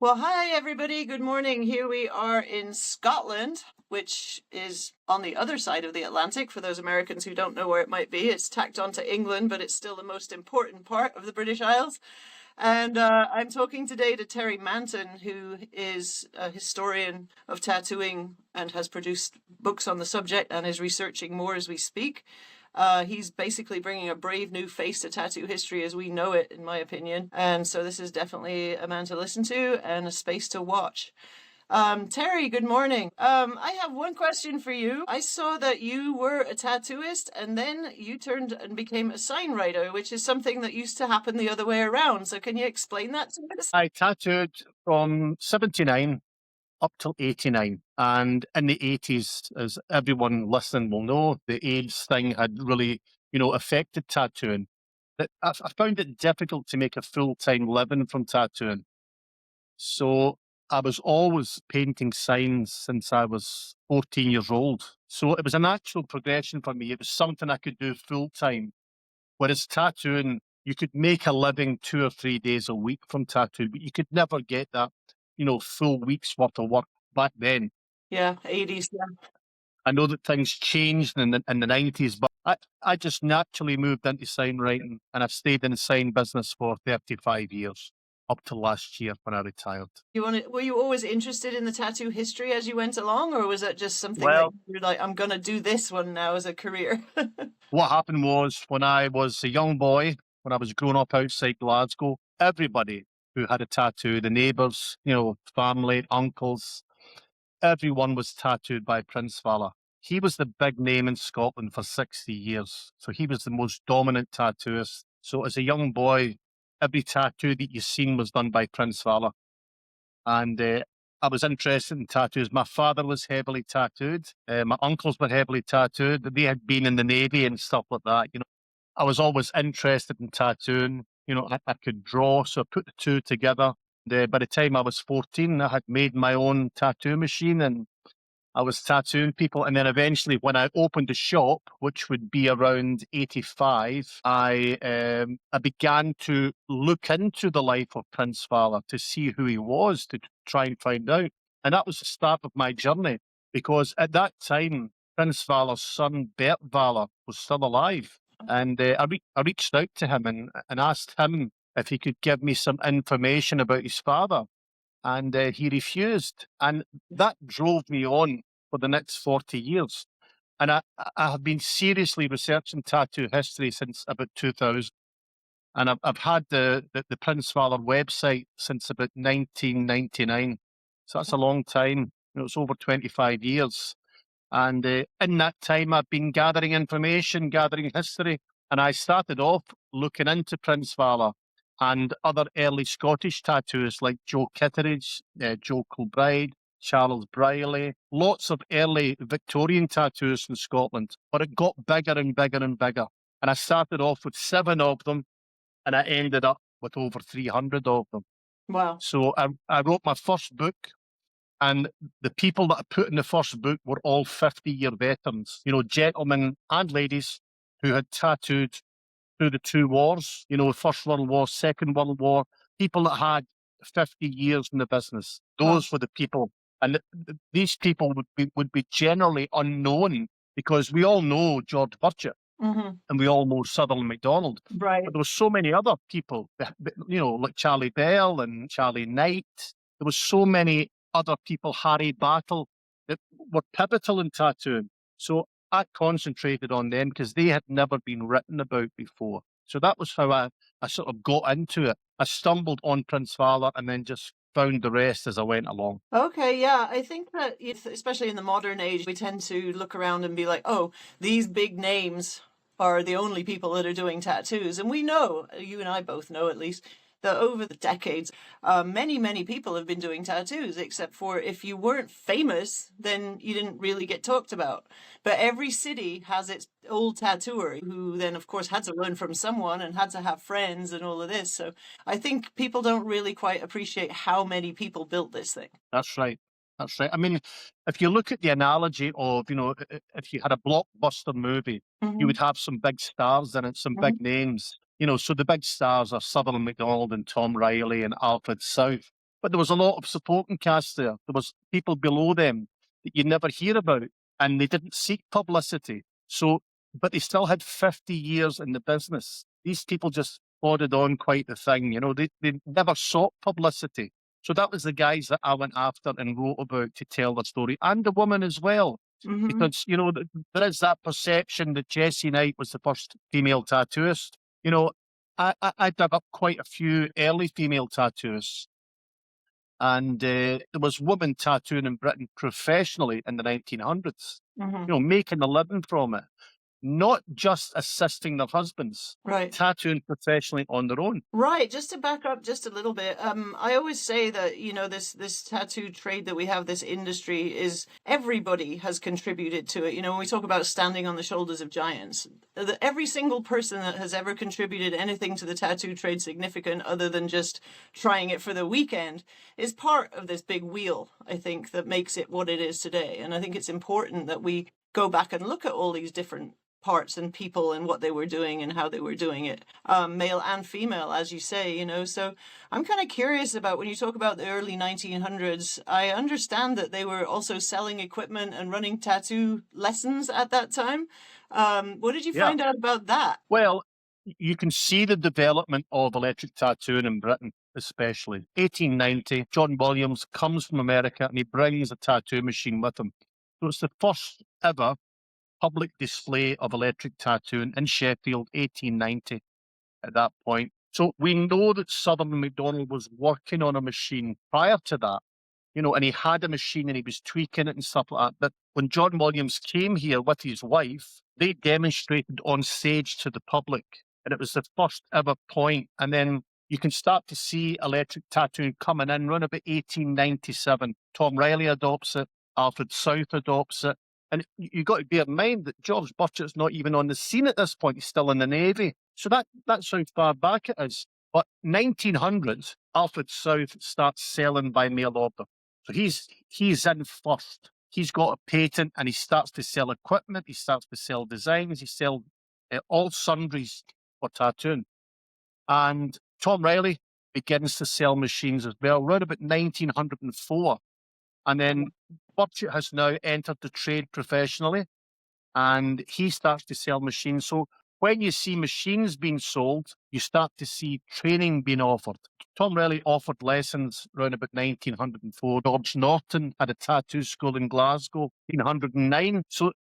Well, hi, everybody. Good morning. Here we are in Scotland, which is on the other side of the Atlantic. For those Americans who don't know where it might be, it's tacked onto England, but it's still the most important part of the British Isles. And I'm talking today to Terry Manton, who is a historian of tattooing and has produced books on the subject and is researching more as we speak. He's basically bringing a brave new face to tattoo history as we know it, in my opinion. And so this is definitely a man to listen to and a space to watch. Terry, good morning. I have one question for you. I saw that you were a tattooist and then you turned and became a sign writer, which is something that used to happen the other way around. So can you explain that to us? I tattooed from 79 up till 89. And in the 80s, as everyone listening will know, the AIDS thing had really, affected tattooing. But I found it difficult to make a full-time living from tattooing. So I was always painting signs since I was 14 years old. So it was a natural progression for me. It was something I could do full-time. Whereas tattooing, you could make a living 2 or 3 days a week from tattooing, but you could never get that, full week's worth of work back then. Yeah, 80s. Yeah. I know that things changed in the 90s, but I just naturally moved into sign writing, and I've stayed in the sign business for 35 years, up to last year when I retired. Were you always interested in the tattoo history as you went along, or was that just something that Well, you're like, I'm gonna do this one now as a career? what happened was when I was a young boy, when I was growing up outside Glasgow, everybody who had a tattoo, the neighbours, family, uncles, everyone was tattooed by Prince Vala. He was the big name in Scotland for 60 years. So he was the most dominant tattooist. So as a young boy, every tattoo that you seen was done by Prince Vala. And I was interested in tattoos. My father was heavily tattooed. My uncles were heavily tattooed. They had been in the Navy and stuff like that. I was always interested in tattooing. I could draw, so I put the two together. By the time I was 14, I had made my own tattoo machine and I was tattooing people. And then eventually, when I opened the shop, which would be around 85, I began to look into the life of Prince Vala to see who he was, to try and find out. And that was the start of my journey, because at that time, Prince Vala's son, Bert Vala, was still alive. And I reached out to him and asked him if he could give me some information about his father. And he refused. And that drove me on for the next 40 years. And I have been seriously researching tattoo history since about 2000. And I've had the Prince Vala website since about 1999. So that's a long time. It's over 25 years. And in that time, I've been gathering information, gathering history. And I started off looking into Prince Vala and other early Scottish tattooists like Joe Kitteridge, Joe Kilbride, Charles Briley, lots of early Victorian tattooists in Scotland. But it got bigger and bigger and bigger. And I started off with 7 of them, and I ended up with over 300 of them. Wow. So I wrote my first book, and the people that I put in the first book were all 50-year veterans, gentlemen and ladies who had tattooed through the 2 wars, First World War, Second World War, people that had 50 years in the business. Those were the people. And these people would be generally unknown, because we all know George Burchett, and we all know Sutherland MacDonald. Right. But there were so many other people, like Charlie Bell and Charlie Knight. There was so many other people, Harry Battle, that were pivotal in tattooing. So I concentrated on them because they had never been written about before. So that was how I sort of got into it. I stumbled on Prince Vala and then just found the rest as I went along. Okay, yeah, I think that especially in the modern age, we tend to look around and be like, oh, these big names are the only people that are doing tattoos. And we know, you and I both know at least, that over the decades, many, many people have been doing tattoos, except for if you weren't famous, then you didn't really get talked about. But every city has its old tattooer who then, of course, had to learn from someone and had to have friends and all of this. So I think people don't really quite appreciate how many people built this thing. That's right. That's right. I mean, if you look at the analogy of, if you had a blockbuster movie, you would have some big stars in it, some big names. So the big stars are Sutherland MacDonald and Tom Riley and Alfred South. But there was a lot of supporting cast there. There was people below them that you never hear about, and they didn't seek publicity. So, but they still had 50 years in the business. These people just plodded on quite the thing, they never sought publicity. So that was the guys that I went after and wrote about to tell the story, and the woman as well. Mm-hmm. Because, there is that perception that Jessie Knight was the first female tattooist. I dug up quite a few early female tattooists, and there was women tattooing in Britain professionally in the 1900s, Mm-hmm. making a living from it, not just assisting their husbands, Right. tattooing professionally on their own. Right. Just to back up just a little bit, I always say that, this tattoo trade that we have, this industry, is everybody has contributed to it. When we talk about standing on the shoulders of giants, every single person that has ever contributed anything to the tattoo trade significant other than just trying it for the weekend is part of this big wheel, I think, that makes it what it is today. And I think it's important that we go back and look at all these different parts and people and what they were doing and how they were doing it, male and female, as you say, So I'm kind of curious about when you talk about the early 1900s, I understand that they were also selling equipment and running tattoo lessons at that time. What did you find out about that? Well, you can see the development of electric tattooing in Britain, especially. 1890, John Williams comes from America and he brings a tattoo machine with him. So it's the first ever public display of electric tattooing in Sheffield, 1890, at that point. So we know that Sutherland MacDonald was working on a machine prior to that, and he had a machine and he was tweaking it and stuff like that. But when John Williams came here with his wife, they demonstrated on stage to the public, and it was the first ever point. And then you can start to see electric tattooing coming in around about 1897. Tom Riley adopts it, Alfred South adopts it. And you've got to bear in mind that George Burchett's not even on the scene at this point. He's still in the Navy. So that's how far back it is. But 1900, Alfred South starts selling by mail order. So he's in first. He's got a patent and he starts to sell equipment. He starts to sell designs. He sells all sundries for tattooing. And Tom Riley begins to sell machines as well, around about 1904. And then Burchett has now entered the trade professionally and he starts to sell machines. So when you see machines being sold, you start to see training being offered. Tom Riley offered lessons around about 1904. George Norton had a tattoo school in Glasgow, 1909. So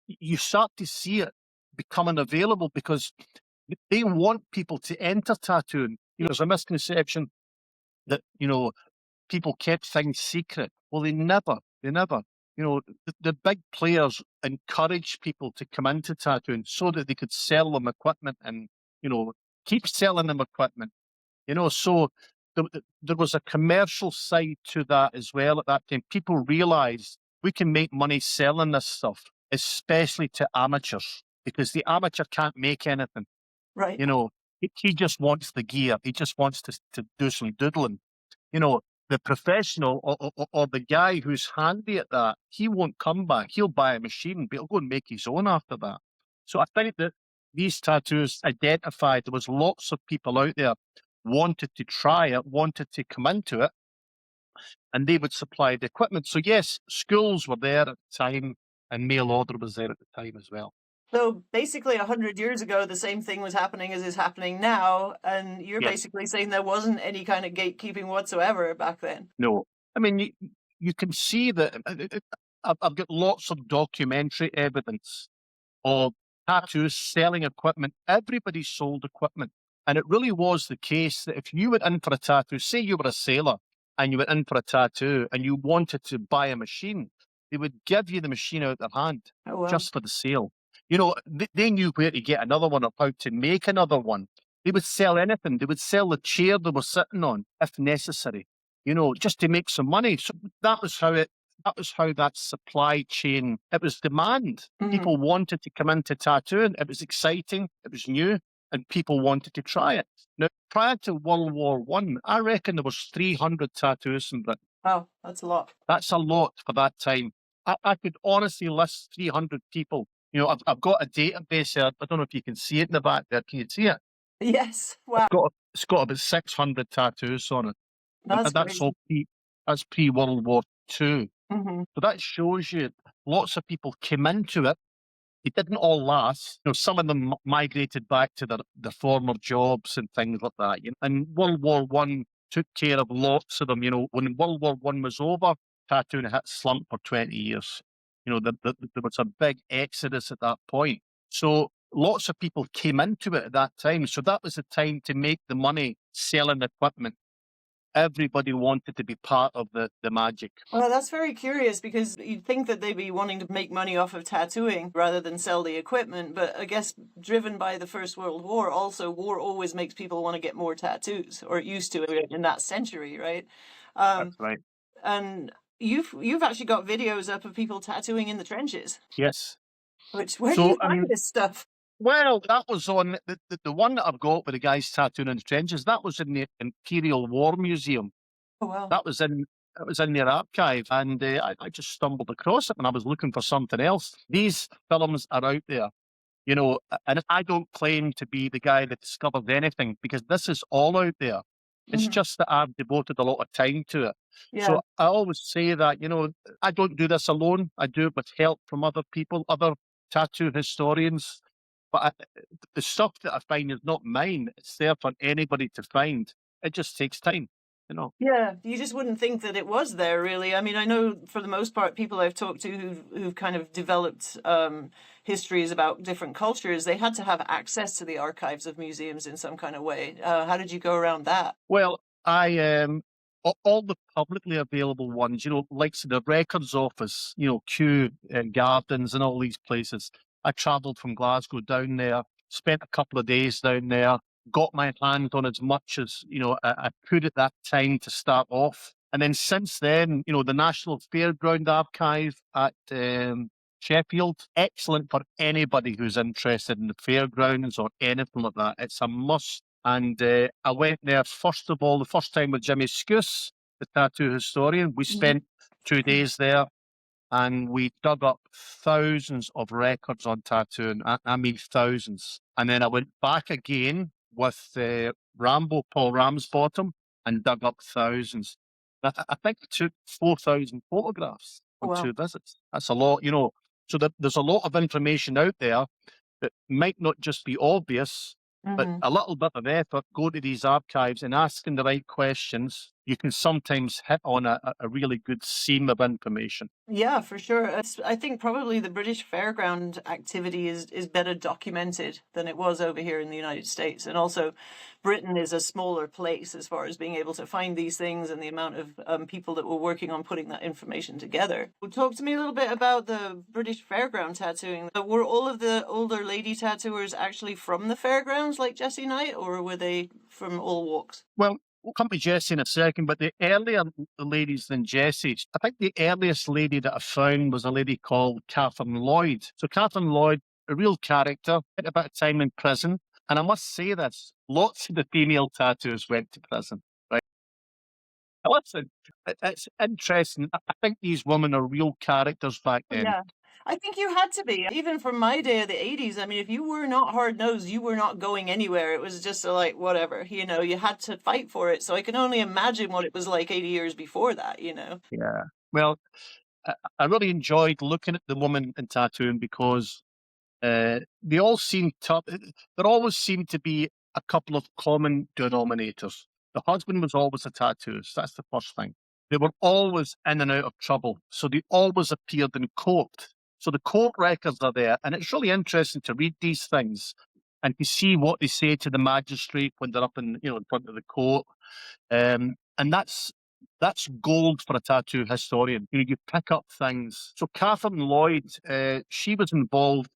you start to see it becoming available because they want people to enter tattooing. There's a misconception that, people kept things secret. Well, they never. The big players encouraged people to come into tattooing so that they could sell them equipment and, keep selling them equipment. So there was a commercial side to that as well at that time. People realized we can make money selling this stuff, especially to amateurs, because the amateur can't make anything. Right. He just wants the gear. He just wants to do some doodling. The professional or the guy who's handy at that, he won't come back. He'll buy a machine, but he'll go and make his own after that. So I think that these tattoos identified there was lots of people out there wanted to try it, wanted to come into it, and they would supply the equipment. So yes, schools were there at the time, and mail order was there at the time as well. So basically 100 years ago, the same thing was happening as is happening now. And you're basically saying there wasn't any kind of gatekeeping whatsoever back then. No. I mean, you can see that I've got lots of documentary evidence of tattoos selling equipment. Everybody sold equipment. And it really was the case that if you went in for a tattoo, say you were a sailor and you went in for a tattoo and you wanted to buy a machine, they would give you the machine out of their hand just for the sale. They knew where to get another one or how to make another one. They would sell anything. They would sell the chair they were sitting on if necessary, just to make some money. So that was how that supply chain, it was demand. Mm-hmm. People wanted to come into tattooing. It was exciting. It was new and people wanted to try it. Now, prior to World War I reckon there was 300 tattoos in Britain. Wow, that's a lot. That's a lot for that time. I could honestly list 300 people. I've got a database here. I don't know if you can see it in the back there. Can you see it? Yes. Wow. It's got about 600 tattoos on it. That's And that's all crazy. that's pre World War II. Hmm. So that shows you lots of people came into it. It didn't all last. Some of them migrated back to their former jobs and things like that. And World War I took care of lots of them. When World War I was over, tattooing hit slump for 20 years. There was a big exodus at that point. So lots of people came into it at that time. So that was the time to make the money selling equipment. Everybody wanted to be part of the magic. Well, that's very curious because you'd think that they'd be wanting to make money off of tattooing rather than sell the equipment. But I guess driven by the First World War, also war always makes people want to get more tattoos, or it used to in that century, right? That's Um, right. and you've actually got videos up of people tattooing in the trenches. Yes. Which where do you So, I find mean, this stuff? well, that was on the one that I've got with the guys tattooing in the trenches. That was in the Imperial War Museum. Oh wow. That was in their archive, and I just stumbled across it when I was looking for something else. These films are out there, and I don't claim to be the guy that discovered anything because this is all out there. It's Hmm. just that I've devoted a lot of time to it. Yeah. So I always say that, I don't do this alone. I do it with help from other people, other tattoo historians. But the stuff that I find is not mine. It's there for anybody to find. It just takes time. Yeah, you just wouldn't think that it was there, really. I mean, I know for the most part, people I've talked to who've kind of developed histories about different cultures, they had to have access to the archives of museums in some kind of way. How did you go around that? Well, I all the publicly available ones, like the Records Office, Kew Gardens and all these places. I travelled from Glasgow down there, spent a couple of days down there, got my hand on as much as I could at that time to start off. And then since then, the National Fairground Archive at Sheffield, excellent for anybody who's interested in the fairgrounds or anything like that. It's a must. And I went there, first of all, the first time with Jimmy Scouse, the tattoo historian. We Mhm. spent 2 days there and we dug up thousands of records on tattooing. I mean, thousands. And then I went back again with Paul Ramsbottom, and dug up thousands. I think I took 4,000 photographs Oh, on wow. 2 visits. That's a lot. So there's a lot of information out there that might not just be obvious, but Hmm. a little bit of effort, go to these archives and asking the right questions, you can sometimes hit on a really good seam of information. Yeah, for sure. I think probably the British fairground activity is better documented than it was over here in the United States. And also, Britain is a smaller place as far as being able to find these things and the amount of people that were working on putting that information together. Well, talk to me a little bit about the British fairground tattooing. Were all of the older lady tattooers actually from the fairgrounds like Jessie Knight, or were they from all walks? Well, we'll come to Jessie in a second, but the earlier ladies than Jessie, I think the earliest lady that I found was a lady called Catherine Lloyd. So Catherine Lloyd, a real character, spent a bit of time in prison. And I must say this, lots of the female tattooers went to prison, right? Now, listen, it's interesting. I think these women are real characters back then. Yeah. I think you had to be. Even from my day of the 80s, I mean, if you were not hard nosed, you were not going anywhere. It was just like, whatever, you had to fight for it. So I can only imagine what it was like 80 years before that. Yeah. Well, I really enjoyed looking at the woman in tattooing because they all seem tough. There always seemed to be a couple of common denominators. The husband was always a tattooist. That's the first thing. They were always in and out of trouble. So they always appeared in court. So the court records are there. And it's really interesting to read these things and to see what they say to the magistrate when they're up in front of the court. And that's gold for a tattoo historian. You pick up things. So Catherine Lloyd, she was involved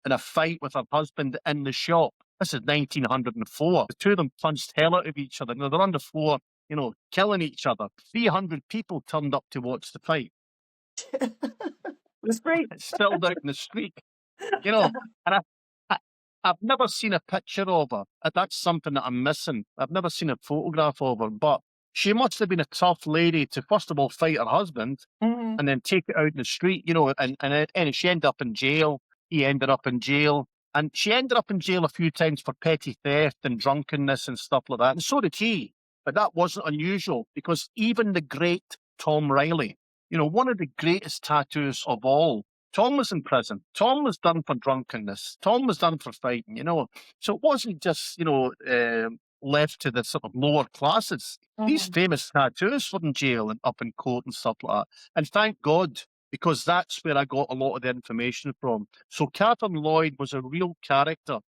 in a fight with her husband in the shop. This is 1904. The two of them punched hell out of each other. They're on the floor, killing each other. 300 people turned up to watch the fight. It was great. It's spilled out in the street, you know. And I, I've never seen a picture of her. That's something that I'm missing. I've never seen a photograph of her, but she must have been a tough lady to, first of all, fight her husband Hmm. and then take it out in the street, and she ended up in jail. He ended up in jail. And she ended up in jail a few times for petty theft and drunkenness and stuff like that. And so did he. But that wasn't unusual because even the great Tom Riley, one of the greatest tattoos of all, Tom was in prison. Tom was done for drunkenness. Tom was done for fighting. So it wasn't just, left to the sort of lower classes. These Mhm. famous tattooists were in jail and up in court and stuff like that. And thank God, because that's where I got a lot of the information from. So Catherine Lloyd was a real character,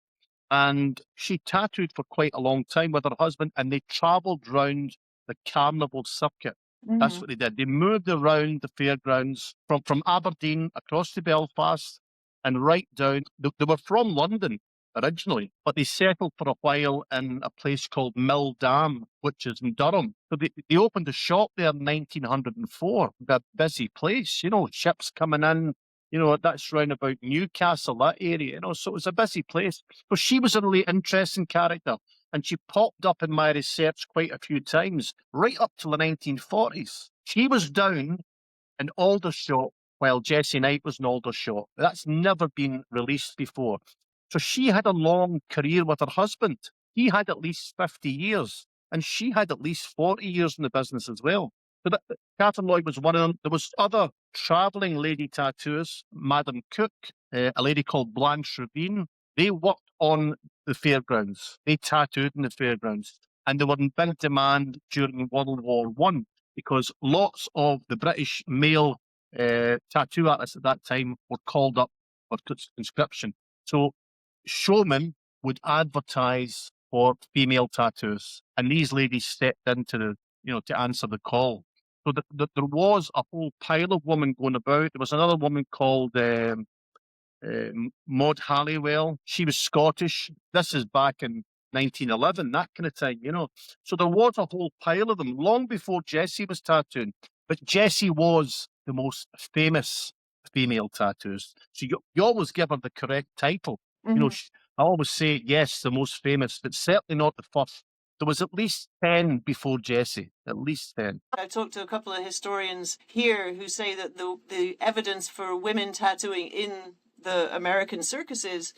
and she tattooed for quite a long time with her husband, and they travelled round the carnival circuit. That's Mhm. what they did. They moved around the fairgrounds from Aberdeen across to Belfast and right down. They were from London originally, but they settled for a while in a place called Mill Dam, which is in Durham. So they opened a shop there in 1904. A busy place, ships coming in. That's round about Newcastle, that area, so it was a busy place. So she was a really interesting character, and she popped up in my research quite a few times, right up till the 1940s. She was down in Aldershot while Jessie Knight was in Aldershot. That's never been released before. So she had a long career with her husband. He had at least 50 years, and she had at least 40 years in the business as well. So Catherine Lloyd was one of them. There was other travelling lady tattooers, Madam Cook, a lady called Blanche Ravine. They worked on the fairgrounds. They tattooed in the fairgrounds, and they were in big demand during World War One because lots of the British male tattoo artists at that time were called up for conscription. So showmen would advertise for female tattoos, and these ladies stepped into to answer the call. So there was a whole pile of women going about. There was another woman called Maud Halliwell. She was Scottish. This is back in 1911, that kind of time. So there was a whole pile of them long before Jessie was tattooing. But Jessie was the most famous female tattooist. So you always give her the correct title. Mhm. I always say, yes, the most famous, but certainly not the first. There was at least 10 before Jessie, at least 10. I've talked to a couple of historians here who say that the evidence for women tattooing in the American circuses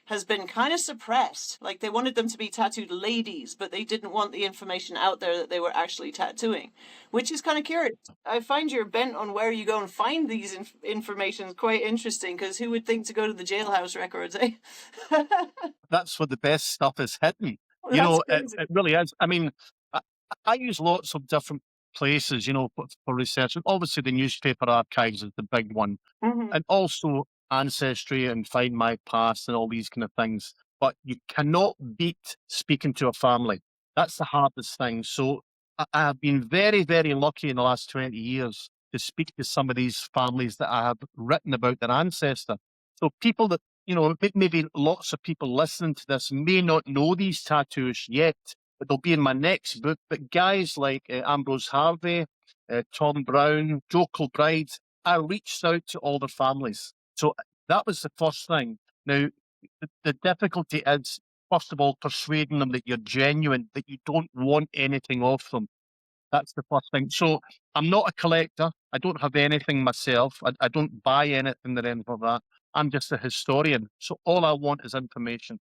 has been kind of suppressed. Like they wanted them to be tattooed ladies, but they didn't want the information out there that they were actually tattooing, which is kind of curious. I find your bent on where you go and find these information quite interesting, because who would think to go to the jailhouse records, eh? That's where the best stuff is hidden. That's It, crazy. it really is. I mean, I, I use lots of different places, for research. And obviously, the newspaper archives is the big one, Hmm. and also Ancestry and Find My Past and all these kind of things. But you cannot beat speaking to a family. That's the hardest thing. So I have been very, very lucky in the last 20 years to speak to some of these families that I have written about their ancestor. So people that, maybe lots of people listening to this may not know these tattoos yet, but they'll be in my next book. But guys like Ambrose Harvey, Tom Brown, Joe Kilbride, I reached out to all their families. So that was the first thing. Now, the difficulty is, first of all, persuading them that you're genuine, that you don't want anything off them. That's the first thing. So I'm not a collector. I don't have anything myself. I don't buy anything or anything like that. I'm just a historian. So all I want is information.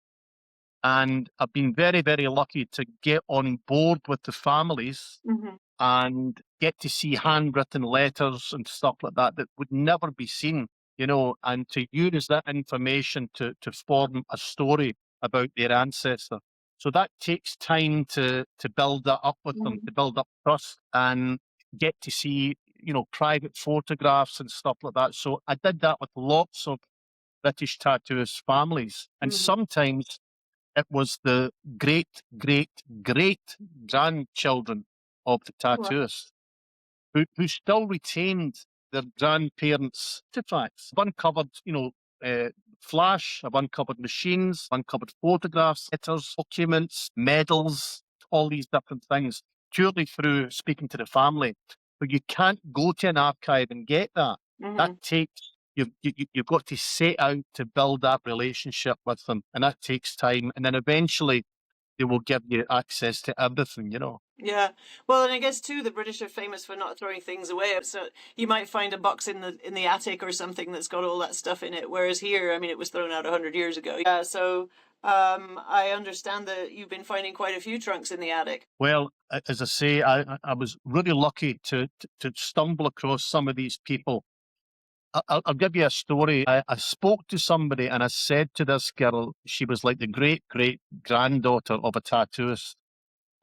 And I've been very, very lucky to get on board with the families Hmm. and get to see handwritten letters and stuff like that that would never be seen, and to use that information to form a story about their ancestor. So that takes time to build that up with them, to build up trust and get to see, private photographs and stuff like that. So I did that with lots of British tattooist families. And Hmm. sometimes it was the great, great, great grandchildren of the tattooist who still retained their grandparents' artifacts. I've uncovered, flash, I've uncovered machines, uncovered photographs, letters, documents, medals, all these different things, purely through speaking to the family. But you can't go to an archive and get that. That Hmm. takes, you've got to set out to build that relationship with them, and that takes time. And then eventually they will give you access to everything. Yeah. Well, and I guess too, the British are famous for not throwing things away. So you might find a box in the attic or something that's got all that stuff in it. Whereas here, I mean, it was thrown out 100 years ago. Yeah. So I understand that you've been finding quite a few trunks in the attic. Well, as I say, I was really lucky to stumble across some of these people. I'll give you a story. I spoke to somebody and I said to this girl, she was like the great great granddaughter of a tattooist.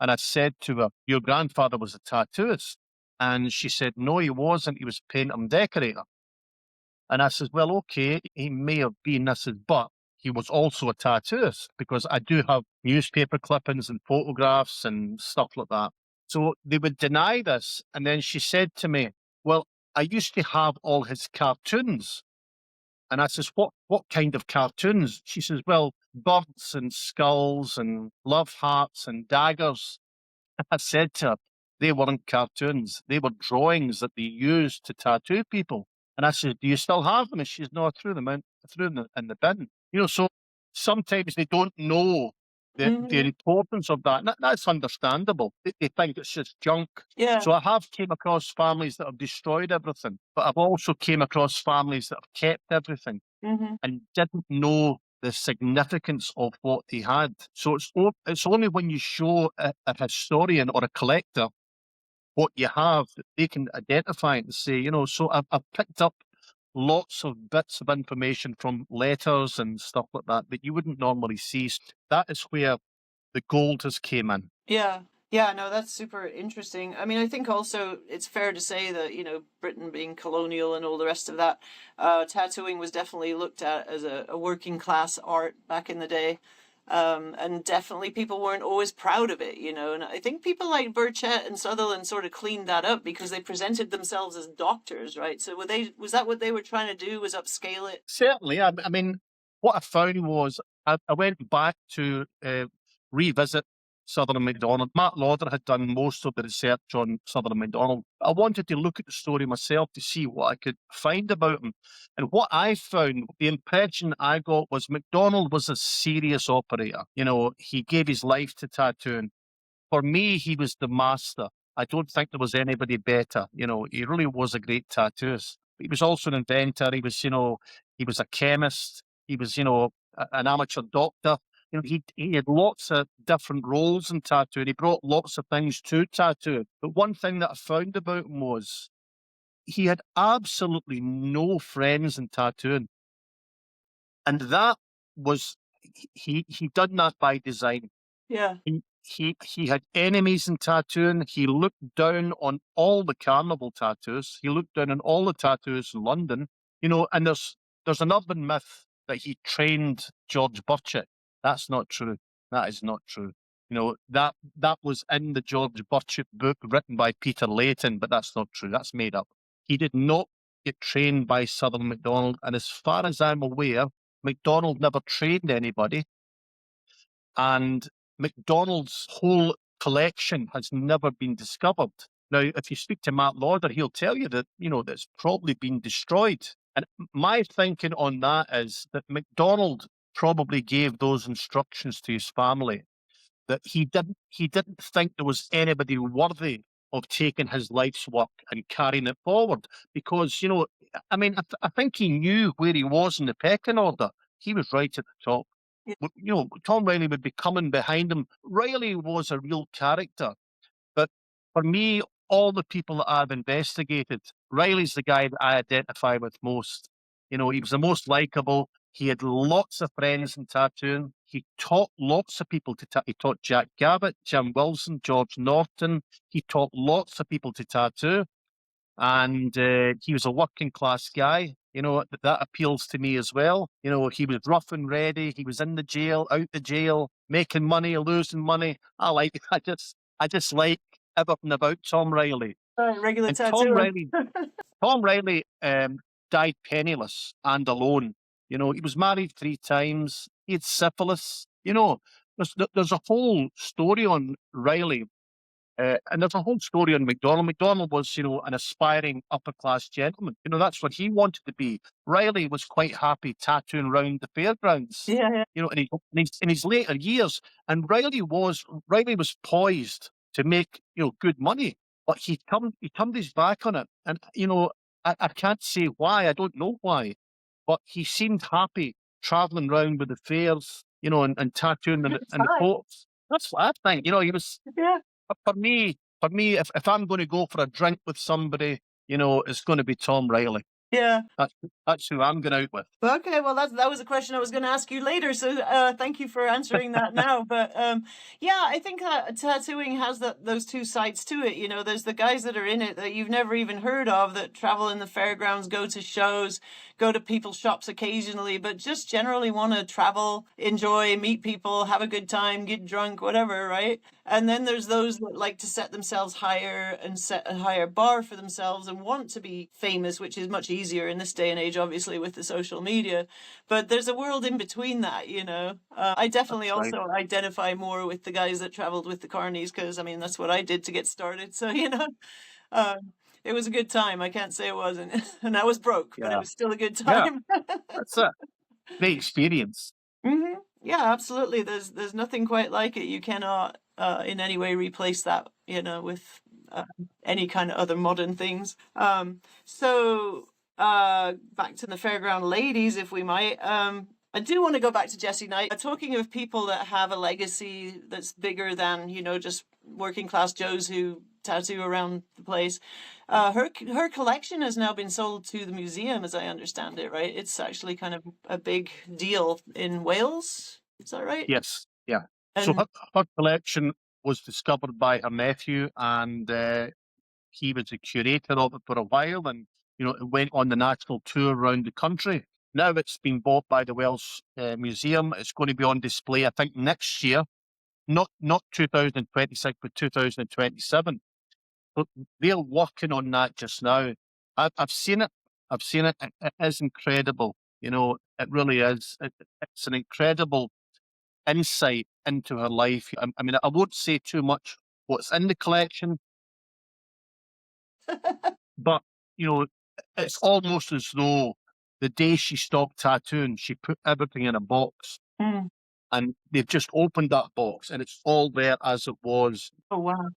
And I said to her, "Your grandfather was a tattooist." And she said, "No, he wasn't. He was a painter and decorator." And I said, "Well, okay, he may have been." I said, "But he was also a tattooist because I do have newspaper clippings and photographs and stuff like that." So they would deny this. And then she said to me, "Well, I used to have all his cartoons." And I says, what kind of cartoons? She says, "Well, birds and skulls and love hearts and daggers." I said to her, they weren't cartoons. They were drawings that they used to tattoo people. And I said, "Do you still have them?" And she's, "No, I threw them in, I threw them in the bin." So sometimes they don't know the Hmm. importance of that. And that's understandable. They think it's just junk. Yeah. So I have came across families that have destroyed everything, but I've also came across families that have kept everything Hmm. and didn't know the significance of what they had. So it's only when you show a historian or a collector what you have that they can identify it and say, so I've picked up lots of bits of information from letters and stuff like that that you wouldn't normally see. That is where the gold has came in. Yeah. Yeah, no, that's super interesting. I mean, I think also it's fair to say that, Britain being colonial and all the rest of that, tattooing was definitely looked at as a working class art back in the day. And definitely people weren't always proud of it, and I think people like Burchett and Sutherland sort of cleaned that up because they presented themselves as doctors, right? So was that what they were trying to do, was upscale it? Certainly. I mean, what I found was I went back to revisit Sutherland MacDonald. Matt Lauder had done most of the research on Sutherland MacDonald. I wanted to look at the story myself to see what I could find about him. And what I found, the impression I got was MacDonald was a serious operator. He gave his life to tattooing. For me, he was the master. I don't think there was anybody better. He really was a great tattooist. But he was also an inventor. He was a chemist. He was, an amateur doctor. He had lots of different roles in tattoo, and he brought lots of things to tattoo. But one thing that I found about him was he had absolutely no friends in tattooing, and that was he done that by design. Yeah. He had enemies in tattooing. He looked down on all the carnival tattoos. He looked down on all the tattoos in London. And there's an urban myth that he trained George Burchett. That's not true. That is not true. That was in the George Burchett book written by Peter Layton, but that's not true. That's made up. He did not get trained by Sutherland MacDonald, and as far as I'm aware, MacDonald never trained anybody. And McDonald's whole collection has never been discovered. Now, if you speak to Matt Lauder, he'll tell you that, that's probably been destroyed. And my thinking on that is that McDonald probably gave those instructions to his family, that he didn't think there was anybody worthy of taking his life's work and carrying it forward. Because, I mean, I think he knew where he was in the pecking order. He was right at the top. Yeah. Tom Riley would be coming behind him. Riley was a real character, but for me, all the people that I've investigated, Riley's the guy that I identify with most. He was the most likable. He had lots of friends in tattooing. He taught lots of people to tattoo. He taught Jack Gabbett, Jim Wilson, George Norton. He taught lots of people to tattoo. And he was a working class guy. That appeals to me as well. He was rough and ready. He was in the jail, out the jail, making money, losing money. I just like everything about Tom Riley. Regular And Tom tattooer. Riley, Tom Riley died penniless and alone. He was married 3 times. He had syphilis. There's a whole story on Riley, and there's a whole story on McDonald. McDonald was, an aspiring upper class gentleman. That's what he wanted to be. Riley was quite happy tattooing around the fairgrounds, Yeah. in his later years. And Riley was poised. to make, good money. But he turned his back on it. And, I can't say why. I don't know why. But he seemed happy traveling around with the fairs, and tattooing Good in the time. ports. That's what I think. He was, Yeah. for me, if I'm going to go for a drink with somebody, it's going to be Tom Riley. Yeah. That's who I'm going out with. Okay, well that was a question I was going to ask you later, so thank you for answering that now. But yeah, I think tattooing has those two sides to it. There's the guys that are in it that you've never even heard of, that travel in the fairgrounds, go to shows, go to people's shops occasionally, but just generally want to travel, enjoy, meet people, have a good time, get drunk, whatever, right? And then there's those that like to set themselves higher and set a higher bar for themselves and want to be famous, which is much easier in this day and age, obviously, with the social media. But there's a world in between that. I definitely That's right. also identify more with the guys that traveled with the carnies because, I mean, that's what I did to get started. So, uh, it was a good time. I can't say it wasn't. And I was broke, but it Yeah. was still a good Yeah. time. That's it. Great experience. Yeah, absolutely. There's nothing quite like it. You cannot in any way replace that, with any kind of other modern things. So back to the fairground ladies, if we might. I do want to go back to Jessie Knight. Talking of people that have a legacy that's bigger than, just working class Joes who tattoo around the place. Her collection has now been sold to the museum, as I understand it, right? It's actually kind of a big deal in Wales. Is that right? Yes. Yeah. So And her collection was discovered by her nephew, and he was the curator of it for a while, and it went on the national tour around the country. Now it's been bought by the Welsh Museum. It's going to be on display, I think, next year, not 2026, but 2027. But they're working on that just now. I've seen it. I've seen it. It is incredible. It really is. It's an incredible insight into her life. I mean, I won't say too much what's in the collection, but you know, it's almost as though the day she stopped tattooing, she put everything in a box, mm, and they've just opened that box, and it's all there as it was. oh wow.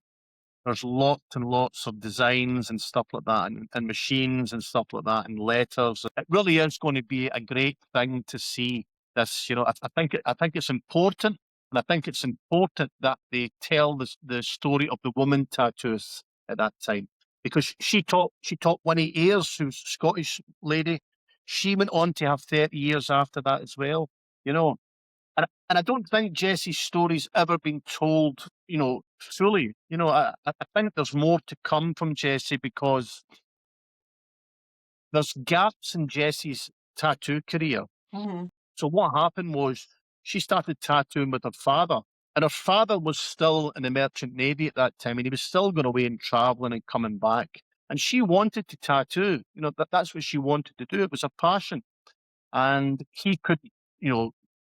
There's lots and lots of designs and stuff like that, and machines and stuff like that, and letters. It really is going to be a great thing to see this. I think it's important, and I think it's important that they tell the story of the woman tattooist at that time, because she taught Winnie Ayres, who's a Scottish lady. She went on to have 30 years after that as well. You know, and I don't think Jesse's story's ever been told, fully. I think there's more to come from Jesse, because there's gaps in Jesse's tattoo career. Mm-hmm. So what happened was she started tattooing with her father, and her father was still in the Merchant Navy at that time, and he was still going away and traveling and coming back. And she wanted to tattoo. That's what she wanted to do. It was a passion. And he couldn't,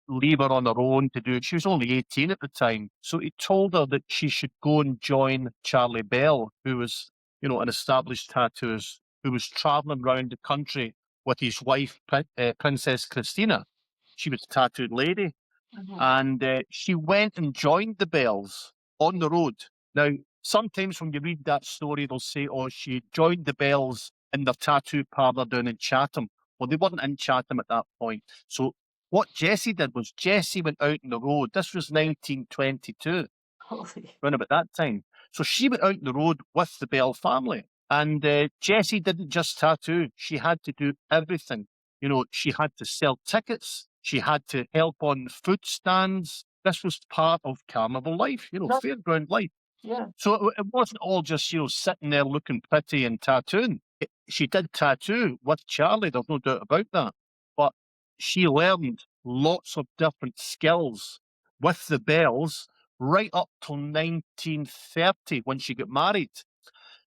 leave her on her own to do it. She was only 18 at the time. So he told her that she should go and join Charlie Bell, who was, an established tattooist who was traveling around the country with his wife, Princess Christina. She was a tattooed lady. Mm-hmm. And she went and joined the Bells on the road. Now, sometimes when you read that story, they'll say, oh, she joined the Bells in their tattoo parlour down in Chatham. Well, they weren't in Chatham at that point. So what Jessie did was Jessie went out on the road. This was 1922, Holy. around about that time. So she went out on the road with the Bell family. And Jessie didn't just tattoo. She had to do everything. She had to sell tickets. She had to help on food stands. This was part of carnival life, fairground life. Yeah. So it wasn't all just, sitting there looking pretty and tattooing. She did tattoo with Charlie, there's no doubt about that. But she learned lots of different skills with the Bells right up till 1930 when she got married.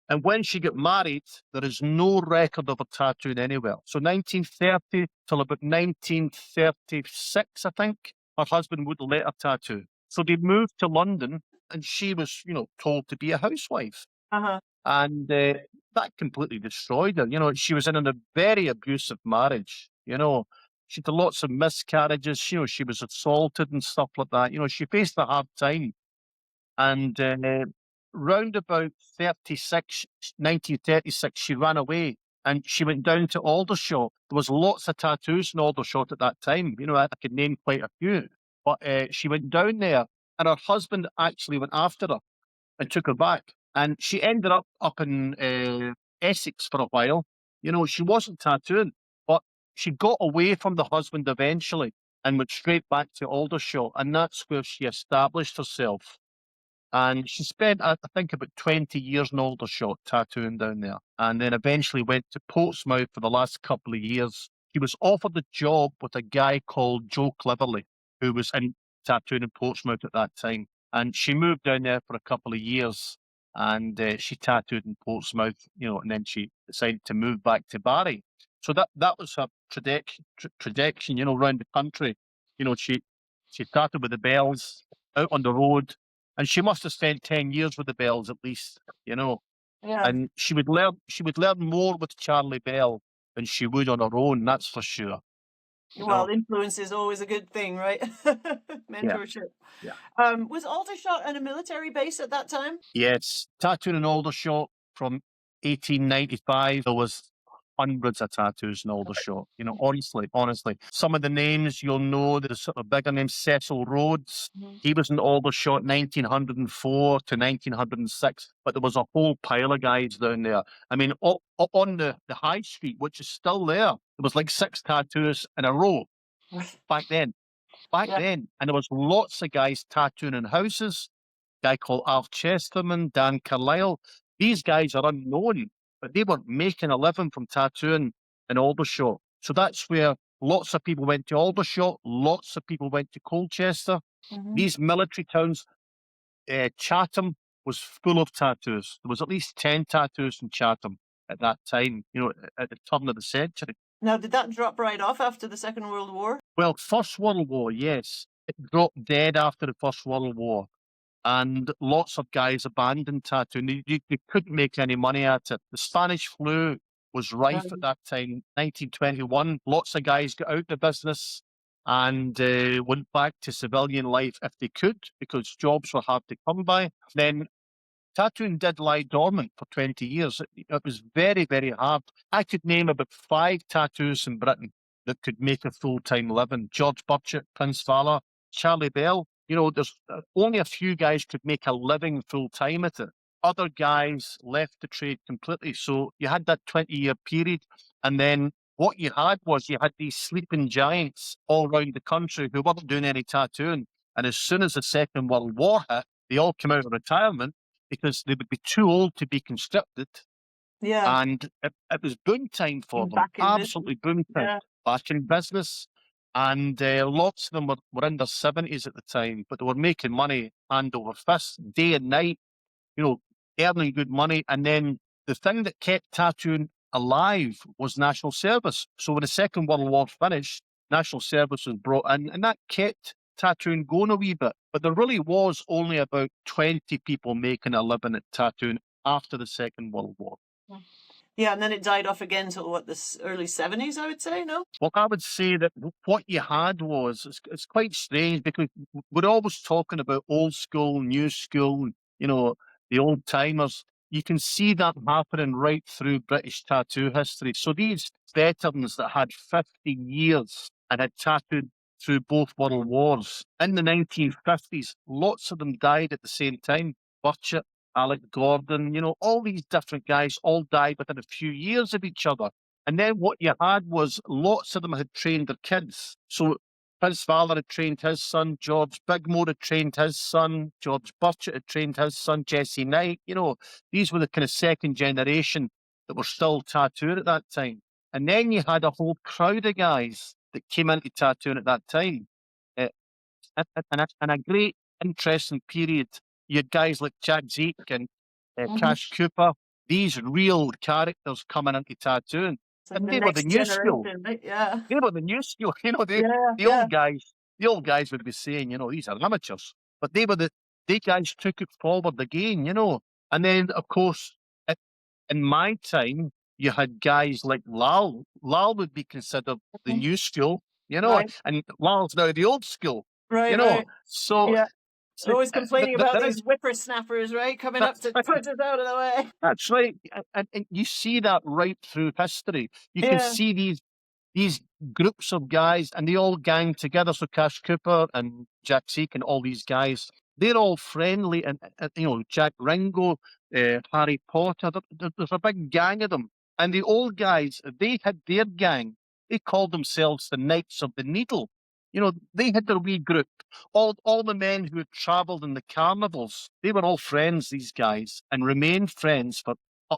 And when she got married, there is no record of her tattooing anywhere. So 1930 till about 1936, I think, her husband wouldn't let her tattoo. So they moved to London, and she was, told to be a housewife. Uh-huh. And that completely destroyed her. She was in a very abusive marriage. She had lots of miscarriages. She was assaulted and stuff like that. She faced a hard time. And round about 1936, she ran away and she went down to Aldershot. There was lots of tattoos in Aldershot at that time. I could name quite a few. But she went down there and her husband actually went after her and took her back. And she ended up in Essex for a while. She wasn't tattooing, but she got away from the husband eventually and went straight back to Aldershot. And that's where she established herself. And she spent, I think, about 20 years in Aldershot tattooing down there. And then eventually went to Portsmouth for the last couple of years. She was offered a job with a guy called Joe Cleverly, who was in tattooing in Portsmouth at that time. And she moved down there for a couple of years and she tattooed in Portsmouth, and then she decided to move back to Barry. So that was her trajectory, around the country. She started with the bells out on the road, and she must have spent 10 years with the Bells at least, Yeah. and she would learn more with Charlie Bell than she would on her own, that's for sure. Well, influence is always a good thing, right? Mentorship. Yeah. Was Aldershot in a military base at that time? Yes, tattooing in Aldershot from 1895. There was hundreds of tattoos in Aldershot. Honestly. Some of the names you'll know, the sort of bigger names, Cecil Rhodes. He was in Aldershot 1904 to 1906, but there was a whole pile of guys down there. I mean, on the high street, which is still there was like 6 tattoos in a row back then. And there was lots of guys tattooing in houses. Guy called Alf Chesterman, Dan Carlisle. These guys are unknown, but they were making a living from tattooing in Aldershot. So that's where lots of people went to Aldershot, lots of people went to Colchester. These military towns, Chatham was full of tattoos. There was at least 10 tattoos in Chatham at that time, at the turn of the century. Now, did that drop right off after the Second World War? Well, First World War, yes. It dropped dead after the First World War. And lots of guys abandoned tattooing. You couldn't make any money at it. The Spanish flu was rife at that time, 1921. Lots of guys got out of the business and went back to civilian life if they could, because jobs were hard to come by. Then tattooing did lie dormant for 20 years. It was very, very hard. I could name about 5 tattoos in Britain that could make a full-time living. George Burchett, Prince Fowler, Charlie Bell. There's only a few guys could make a living full-time at it. Other guys left the trade completely. So you had that 20-year period. And then what you had these sleeping giants all around the country who weren't doing any tattooing. And as soon as the Second World War hit, they all came out of retirement because they would be too old to be conscripted. Yeah. And it was boom time for them. Absolutely boom time. Yeah. Back in business. And lots of them were in their 70s at the time, but they were making money hand over fist, day and night, earning good money. And then the thing that kept tattooing alive was national service. So when the Second World War finished, national service was brought in, and that kept tattooing going a wee bit. But there really was only about 20 people making a living at tattooing after the Second World War. Yeah, and then it died off again till the early 70s, I would say, no? Well, I would say that what you had it's quite strange, because we're always talking about old school, new school, the old timers. You can see that happening right through British tattoo history. So these veterans that had 50 years and had tattooed through both world wars, in the 1950s, lots of them died at the same time. Burchett, Alec Gordon, all these different guys all died within a few years of each other. And then what you had was lots of them had trained their kids. So Prince Fowler had trained his son, George Bigmore had trained his son, George Burchett had trained his son, Jesse Knight. These were the kind of second generation that were still tattooing at that time. And then you had a whole crowd of guys that came into tattooing at that time. And a great, interesting period. You had guys like Jack Zeke and Cash Cooper, these real characters coming into tattooing. And they were the new school. Right? Yeah. They were the new school. The old guys would be saying, these are amateurs. But they guys took it forward again, And then, of course, in my time, you had guys like Lal. Lal would be considered the new school, Right. and Lal's now the old school. Right. So Always complaining about There these is, whippersnappers, right? Coming up that's to right. put us out of the way. That's right. And you see that right through history. You can Yeah. see these groups of guys, and they all gang together. So Cash Cooper and Jack Seek and all these guys, they're all friendly, and you know, Jack Ringo, Harry Potter. There's a big gang of them, and the old guys, they had their gang. They called themselves the Knights of the Needle. You know, they had their wee group. All the men who had travelled in the carnivals, they were all friends. These guys, and remained friends for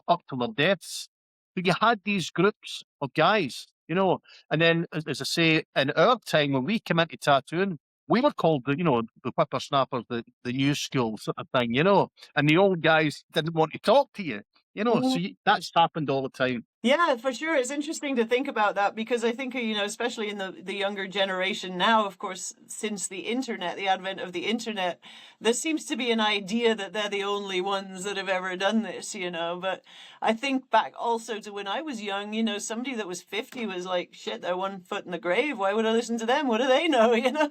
up to their deaths. But you had these groups of guys, you know, and then, as I say, in our time when we came into tattooing, we were called the, you know, the whippersnappers, the new school sort of thing, you know, and the old guys didn't want to talk to you, you know. So that's happened all the time. Yeah, for sure. It's interesting to think about that because I think, you know, especially in the younger generation now, of course, since the internet, the advent of the internet, there seems to be an idea that they're the only ones that have ever done this, you know. But I think back also to when I was young, you know, somebody that was 50 was like, shit, they're 1 foot in the grave. Why would I listen to them? What do they know, you know?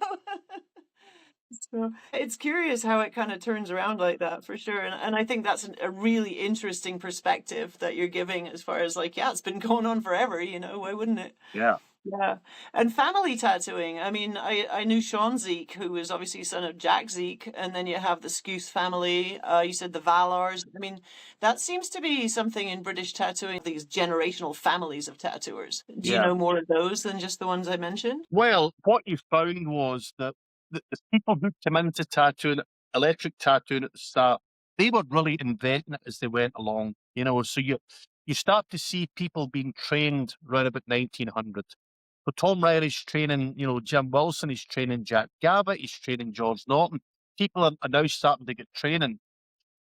So it's curious how it kind of turns around like that for sure. And I think that's a really interesting perspective that you're giving as far as like, yeah, it's been going on forever, you know, why wouldn't it? Yeah. Yeah. And family tattooing. I mean, I knew Sean Zeke, who was obviously son of Jack Zeke, and then you have the Scouse family. You said the Valars. I mean, that seems to be something in British tattooing, these generational families of tattooers. Do you Yeah. know more of those than just the ones I mentioned? Well, what you found was that the people who came into tattooing, electric tattooing at the start, they were really inventing it as they went along. You know, so you start to see people being trained around about 1900. So Tom Riley's training, you know, Jim Wilson, he's training Jack Gavitt, he's training George Norton. People are now starting to get training.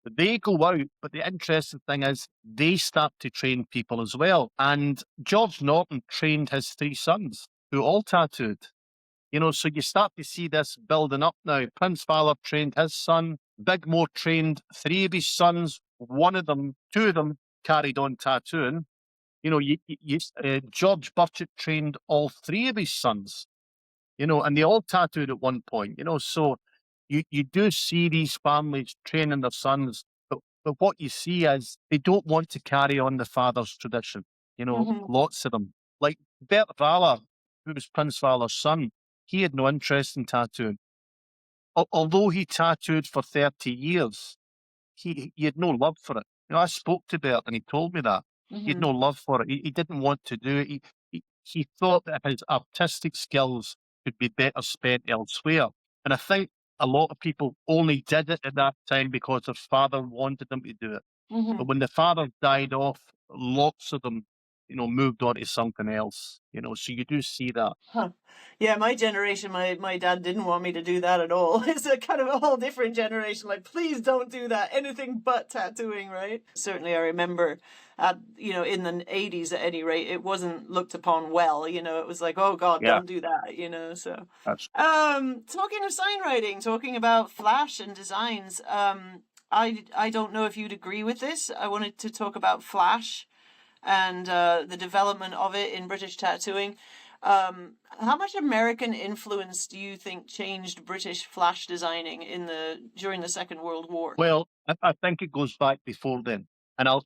They go out, but the interesting thing is they start to train people as well. And George Norton trained his three sons, who all tattooed. You know, so you start to see this building up now. Prince Fowler trained his son. Bigmore trained three of his sons. Two of them carried on tattooing. You know, George Burchett trained all three of his sons, you know, and they all tattooed at one point, you know. So you do see these families training their sons, but what you see is they don't want to carry on the father's tradition, you know, Hmm. lots of them. Like Bert Fowler, who was Prince Fowler's son, he had no interest in tattooing. Although he tattooed for 30 years, he had no love for it. You know, I spoke to Bert and he told me that. He had Hmm. no love for it. He didn't want to do it. He thought that his artistic skills could be better spent elsewhere. And I think a lot of people only did it at that time because their father wanted them to do it. But Hmm. when the father died off, lots of them, you know, moved on to something else. You know, so you do see that. Huh. Yeah, my generation, my dad didn't want me to do that at all. It's a kind of a whole different generation. Like, please don't do that. Anything but tattooing, right? Certainly, I remember you know, in the 80s at any rate, it wasn't looked upon well. You know, it was like, oh God, Yeah, don't do that, you know. So that's talking of signwriting, talking about flash and designs, I don't know if you'd agree with this. I wanted to talk about flash and the development of it in British tattooing. How much American influence do you think changed British flash designing in the during the Second World War? well. I think it goes back before then, and I'll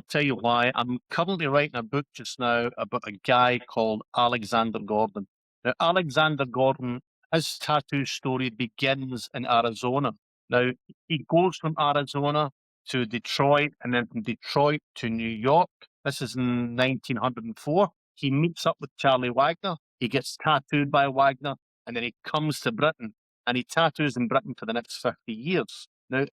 tell you why. I'm currently writing a book just now about a guy called Alexander Gordon. Now, Alexander Gordon, his tattoo story begins in Arizona. Now, he goes from Arizona to Detroit and then from Detroit to New York. This is in 1904. He meets up with Charlie Wagner. He gets tattooed by Wagner and then he comes to Britain and he tattoos in Britain for the next 50 years. Now,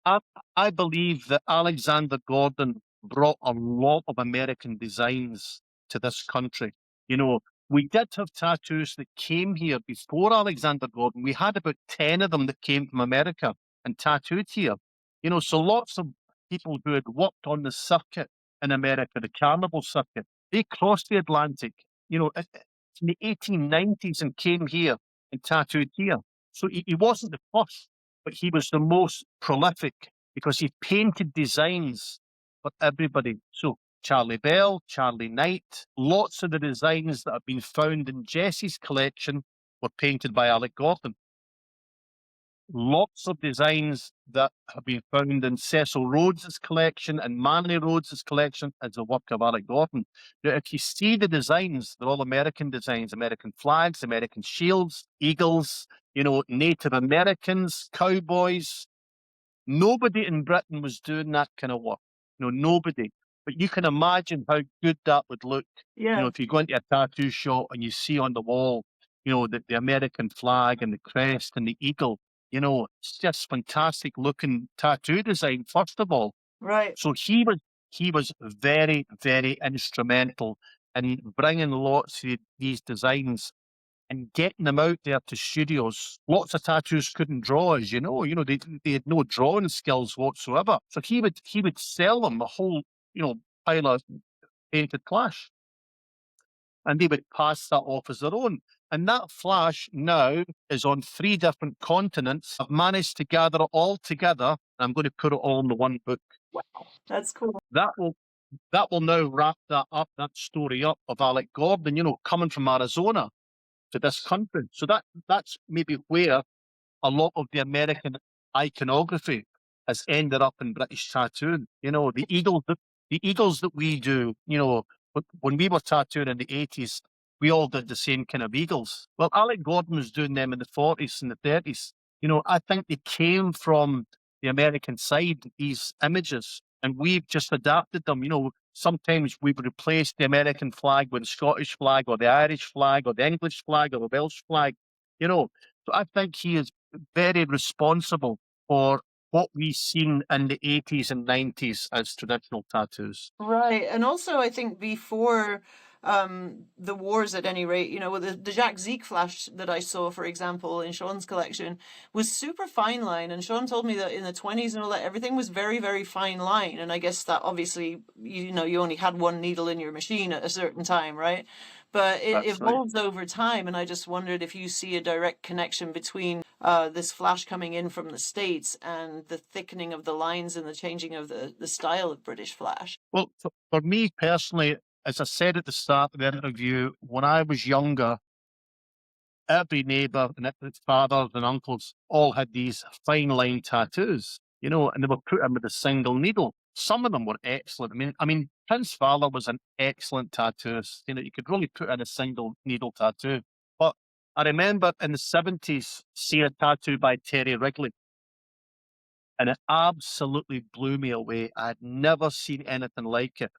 I, I believe that Alexander Gordon brought a lot of American designs to this country. You know, we did have tattoos that came here before Alexander Gordon. We had about 10 of them that came from America and tattooed here. You know, so lots of people who had worked on the circuit in America, the carnival circuit, they crossed the Atlantic, you know, in the 1890s and came here and tattooed here. So he wasn't the first, but he was the most prolific because he painted designs for everybody. So Charlie Bell, Charlie Knight, lots of the designs that have been found in Jesse's collection were painted by Alec Gordon. lots of designs that have been found in Cecil Rhodes's collection and Manley Rhodes's collection as the work of Alec Gordon. Now, if you see the designs, they're all American designs, American flags, American shields, eagles, Native Americans, cowboys. Nobody in Britain was doing that kind of work. Nobody. But you can imagine how good that would look. Yeah. If you go into a tattoo shop and you see on the wall, the American flag and the crest and the eagle, it's just fantastic looking tattoo design, first of all. Right. So he was very, very instrumental in bringing lots of these designs and getting them out there to studios. Lots of tattoos couldn't draw, as you know. They had no drawing skills whatsoever. So he would sell them a whole, pile of painted flash, and they would pass that off as their own. And that flash now is on 3 different continents. I've managed to gather it all together, and I'm going to put it all in the one book. Wow. That's cool. That will now wrap that story up of Alec Gordon, coming from Arizona to this country. So that's maybe where a lot of the American iconography has ended up in British tattooing. The eagles that we do, when we were tattooing in the 80s, we all did the same kind of eagles. Well, Alec Gordon was doing them in the 40s and the 30s. I think they came from the American side, these images, and we've just adapted them. Sometimes we've replaced the American flag with the Scottish flag or the Irish flag or the English flag or the Welsh flag. So I think he is very responsible for what we've seen in the 80s and 90s as traditional tattoos. Right. And also, I think before the wars, at any rate, with the Jacques Zeek flash that I saw, for example, in Sean's collection, was super fine line. And Sean told me that in the 20s and all that, everything was very, very fine line. And I guess that obviously, you only had one needle in your machine at a certain time, right? But it That's right. evolves over time. And I just wondered if you see a direct connection between this flash coming in from the States and the thickening of the lines and the changing of the style of British flash. Well, for me personally, as I said at the start of the interview, when I was younger, every neighbour and its fathers and uncles all had these fine line tattoos, and they were put in with a single needle. Some of them were excellent. I mean, Prince Fowler was an excellent tattooist. You could really put in a single needle tattoo. But I remember in the 70s seeing a tattoo by Terry Wrigley, and it absolutely blew me away. I had never seen anything like it.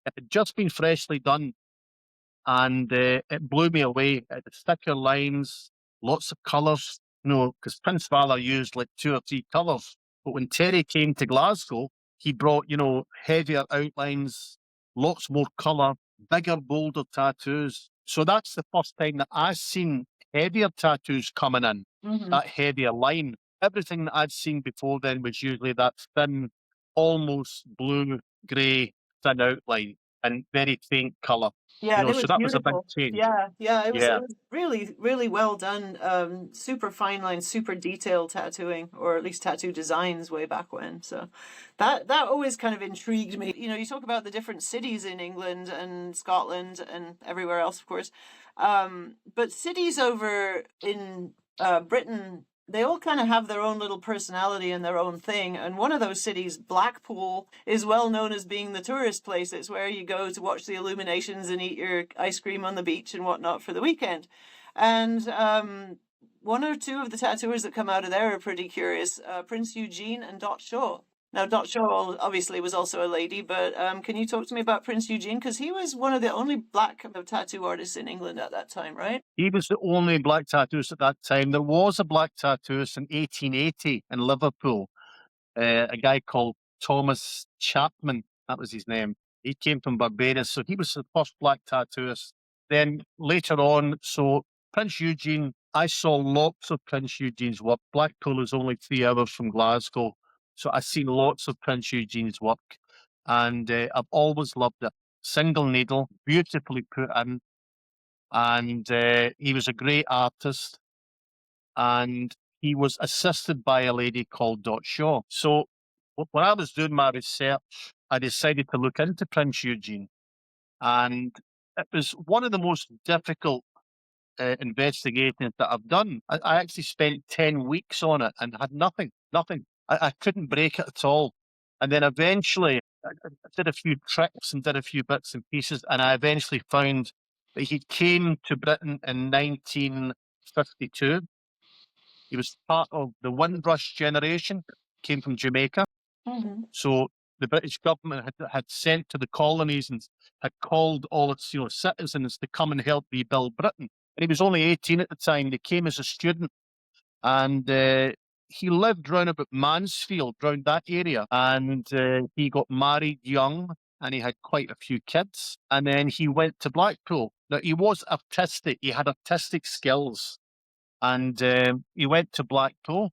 It had just been freshly done, and it blew me away. The thicker lines, lots of colours, because Prince Valor used like 2 or 3 colours. But when Terry came to Glasgow, he brought, heavier outlines, lots more colour, bigger, bolder tattoos. So that's the first time that I've seen heavier tattoos coming in, that heavier line. Everything that I'd seen before then was usually that thin, almost blue, grey, thin outline and very faint colour. Yeah, and it So was that was a big beautiful. change. Yeah, yeah, it Yeah. was really, really well done. Super fine line, super detailed tattooing, or at least tattoo designs way back when. So that always kind of intrigued me. You talk about the different cities in England and Scotland and everywhere else, of course. But cities over in Britain, they all kind of have their own little personality and their own thing. And one of those cities, Blackpool, is well known as being the tourist place. It's where you go to watch the illuminations and eat your ice cream on the beach and whatnot for the weekend. And one or two of the tattooers that come out of there are pretty curious. Prince Eugene and Dot Shaw. Now, Dot Shaw obviously was also a lady, but can you talk to me about Prince Eugene? Because he was one of the only black tattoo artists in England at that time, right? He was the only black tattooist at that time. There was a black tattooist in 1880 in Liverpool, a guy called Thomas Chapman. That was his name. He came from Barbados, so he was the first black tattooist. Then later on, so Prince Eugene, I saw lots of Prince Eugene's work. Blackpool is only 3 hours from Glasgow, so I've seen lots of Prince Eugene's work, and I've always loved it. Single needle, beautifully put in, and he was a great artist, and he was assisted by a lady called Dot Shaw. So when I was doing my research, I decided to look into Prince Eugene, and it was one of the most difficult investigations that I've done, I actually spent 10 weeks on it and had nothing, nothing. I couldn't break it at all. And then eventually I did a few tricks and did a few bits and pieces, and I eventually found that he came to Britain in 1952. He was part of the Windrush generation, came from Jamaica. Mhm. So the British government had sent to the colonies and had called all its citizens to come and help rebuild Britain. And he was only 18 at the time. He came as a student, and he lived round about Mansfield, round that area. And he got married young, and he had quite a few kids. And then he went to Blackpool. Now, he was artistic. He had artistic skills. And he went to Blackpool,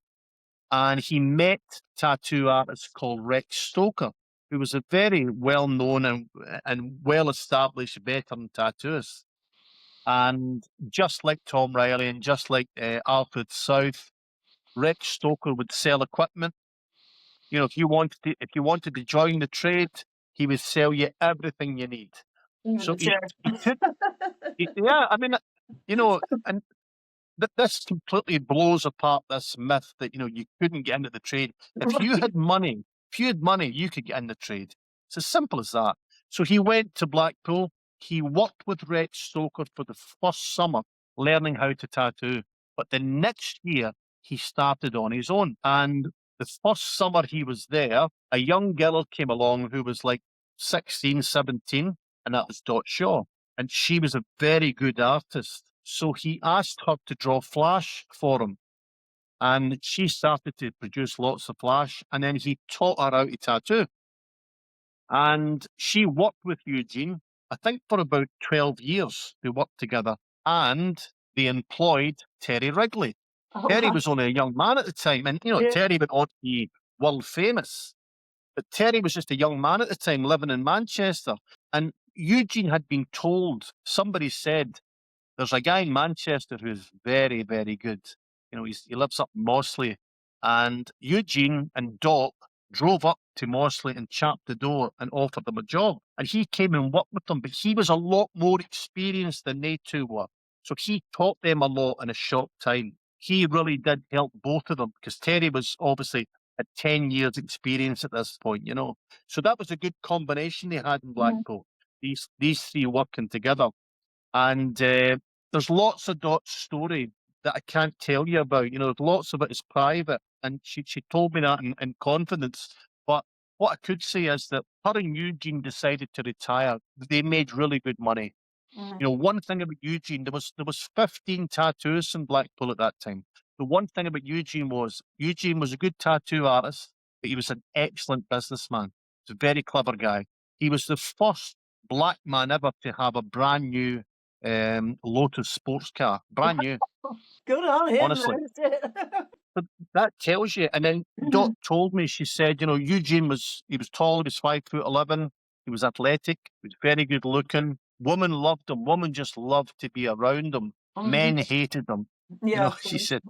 and he met a tattoo artist called Rex Stoker, who was a very well-known and well-established veteran tattooist. And just like Tom Riley and just like Alfred South, Rex Stoker would sell equipment. You know, if you wanted to join the trade, he would sell you everything you need. Even So the chair. he took, yeah, I mean, you know, and this completely blows apart this myth that, you know, you couldn't get into the trade. If you had money, you could get in the trade. It's as simple as that. So he went to Blackpool. He worked with Rex Stoker for the first summer, learning how to tattoo. But the next year, he started on his own. And the first summer he was there, a young girl came along who was like 16, 17, and that was Dot Shaw. And she was a very good artist. So he asked her to draw flash for him. And she started to produce lots of flash. And then he taught her how to tattoo. And she worked with Eugene, I think for about 12 years. They worked together. And they employed Terry Wrigley. Oh, Terry wow. was only a young man at the time. And, you know, Yeah. Terry went on to be world famous. But Terry was just a young man at the time living in Manchester. And Eugene had been told, somebody said, there's a guy in Manchester who's very, very good. You know, he lives up in Mossley. And Eugene and Doc drove up to Mossley and chapped the door and offered them a job. And he came and worked with them, but he was a lot more experienced than they two were. So he taught them a lot in a short time. He really did help both of them because Terry was obviously at 10 years experience at this point, you know. So that was a good combination they had in Mhm. Blackpool, these three working together. And there's lots of Dot's story that I can't tell you about. You know, lots of it is private, and she told me that in confidence. But what I could say is that her and Eugene decided to retire. They made really good money. Mhm. You know, one thing about Eugene, there was 15 tattoos in Blackpool at that time. The one thing about Eugene was a good tattoo artist, but he was an excellent businessman. He's a very clever guy. He was the first black man ever to have a brand new Lotus sports car, brand new, Good on him. honestly. That's But that tells you. And then it. Dot told me, she said, you know, Eugene he was tall, he was 5'11", he was athletic, he was very good looking. Women loved him. Women just loved to be around him. Men Mhm. hated him. You Yeah, know, of she course. said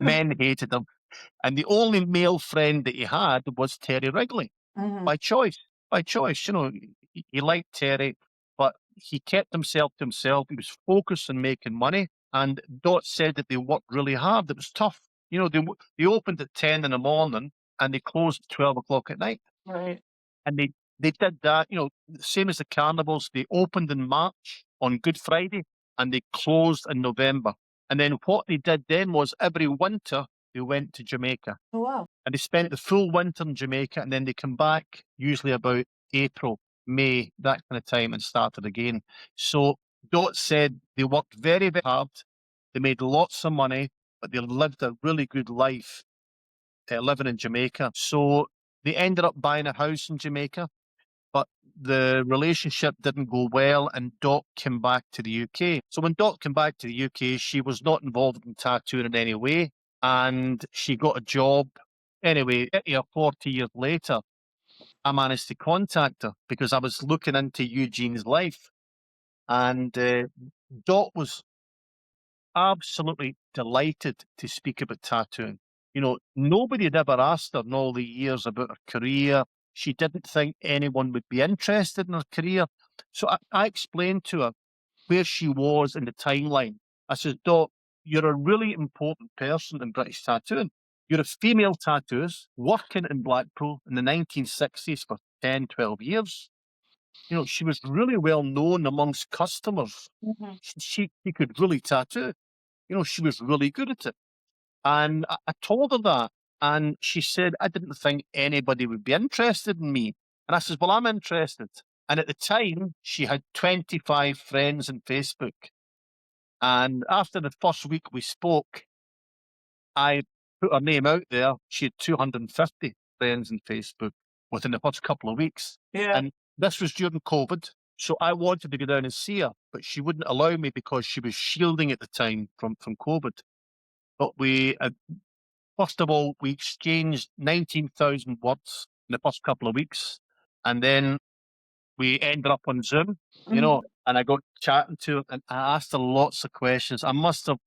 men hated him. And the only male friend that he had was Terry Wrigley Mhm. by choice. By choice, you know, he liked Terry, but he kept himself to himself. He was focused on making money. And Dot said that they worked really hard. It was tough. You know, they opened at 10 in the morning and they closed at 12 o'clock at night. Right. And they did that, you know, same as the carnivals. They opened in March on Good Friday and they closed in November. And then what they did then was every winter they went to Jamaica. Oh, wow. And they spent the full winter in Jamaica, and then they come back usually about April, May, that kind of time, and started again. So Dot said they worked very, very hard. They made lots of money, but they lived a really good life living in Jamaica. So they ended up buying a house in Jamaica, but the relationship didn't go well, and Dot came back to the UK. So when Dot came back to the UK, she was not involved in tattooing in any way, and she got a job. Anyway, 30 or 40 years later, I managed to contact her because I was looking into Eugene's life, and Dot was absolutely delighted to speak about tattooing. You know, nobody had ever asked her in all the years about her career. She didn't think anyone would be interested in her career. So I explained to her where she was in the timeline. I said, Dot, you're a really important person in British tattooing. You're a female tattooist working in Blackpool in the 1960s for 10, 12 years. You know, she was really well known amongst customers. Mhm. She could really tattoo. You know, she was really good at it. And I told her that. And she said, I didn't think anybody would be interested in me. And I said, well, I'm interested. And at the time, she had 25 friends on Facebook. And after the first week we spoke, I put her name out there. She had 250 friends on Facebook within the first couple of weeks. Yeah. And this was during COVID. So I wanted to go down and see her, but she wouldn't allow me because she was shielding at the time from COVID. But first of all, we exchanged 19,000 words in the first couple of weeks. And then we ended up on Zoom, Mhm. and I got chatting to her and I asked her lots of questions. I must have,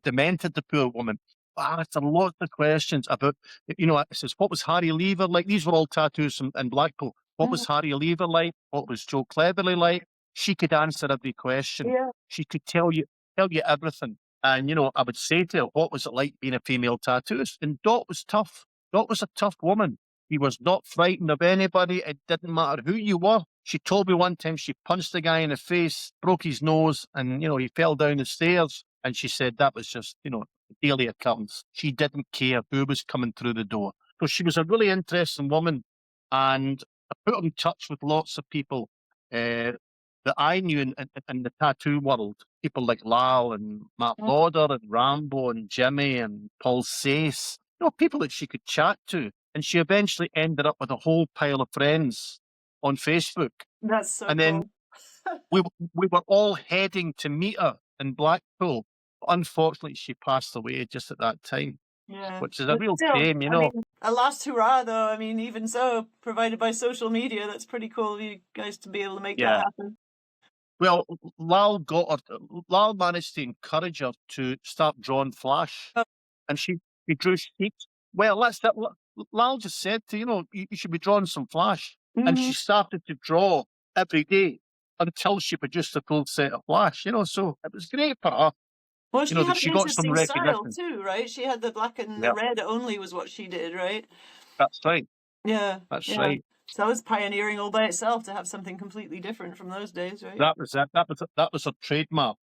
demented the poor woman. I asked her lots of questions about, I says, what was Harry Lever like? These were all tattoos in Blackpool. What Mhm. was Harry Lever like? What was Joe Cleverly like? She could answer every question. Yeah. She could tell you everything. And, I would say to her, what was it like being a female tattooist? And Dot was tough. Dot was a tough woman. He was not frightened of anybody. It didn't matter who you were. She told me one time she punched a guy in the face, broke his nose, and, he fell down the stairs. And she said that was just, daily occurrence. She didn't care who was coming through the door. So she was a really interesting woman. And I put her in touch with lots of people that I knew in the tattoo world. People like Lal and Matt Mhm. Lauder and Rambo and Jimmy and Paul Sace. People that she could chat to. And she eventually ended up with a whole pile of friends on Facebook. That's so And then cool. we were all heading to meet her in Blackpool. Unfortunately, she passed away just at that time, Yeah. which is a But real still, shame, I mean, a last hurrah, though. I mean, even so, provided by social media, that's pretty cool of you guys to be able to make that Yeah. happen. Well, Lal managed to encourage her to start drawing flash, Oh, and she drew sheets. Well, that's that. Lal just said to you should be drawing some flash, and she mhm. started to draw every day until she produced a full set of flash. So it was great for her. Well, she That had an she got some interesting style recognition. too, right? She had the black and the Yeah, red only was what she did, right? that's right. Yeah, That's yeah. right. So that was pioneering all by itself to have something completely different from those days, right? That was it. That was her trademark.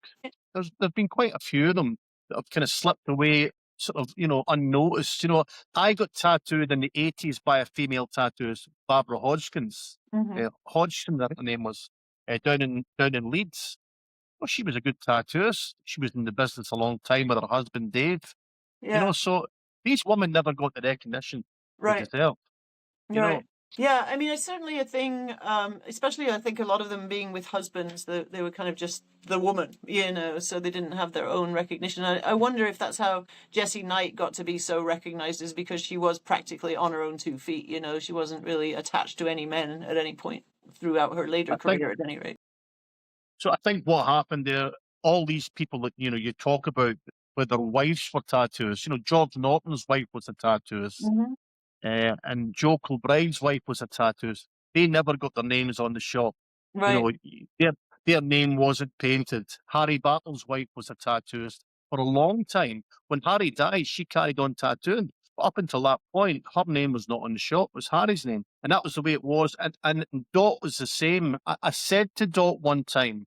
There've been quite a few of them that have kind of slipped away, sort of, unnoticed. I got tattooed in the 80s by a female tattooist, Barbara Hodgkins. Hmm. Hodgkins, I think the name was, down in Leeds. Well, she was a good tattooist. She was in the business a long time with her husband Dave. Yeah, So these women never got the recognition they right. deserve. You know, Right. Yeah, I mean, it's certainly a thing, especially I think a lot of them being with husbands, they were kind of just the woman, so they didn't have their own recognition. I wonder if that's how Jessie Knight got to be so recognized, is because she was practically on her own 2 feet, she wasn't really attached to any men at any point throughout her later I think career, at any rate. so. I think what happened there, all these people that you talk about, with their wives were tattooists. George Norton's wife was a tattooist. Hmm. And Joe Kilbride's wife was a tattooist. They never got their names on the shop. You Right. know, their their name wasn't painted. Harry Bartle's wife was a tattooist for a long time. When Harry died, she carried on tattooing. But up until that point, her name was not on the shop. It was Harry's name, and that was the way it was. And Dot was the same. I said to Dot one time,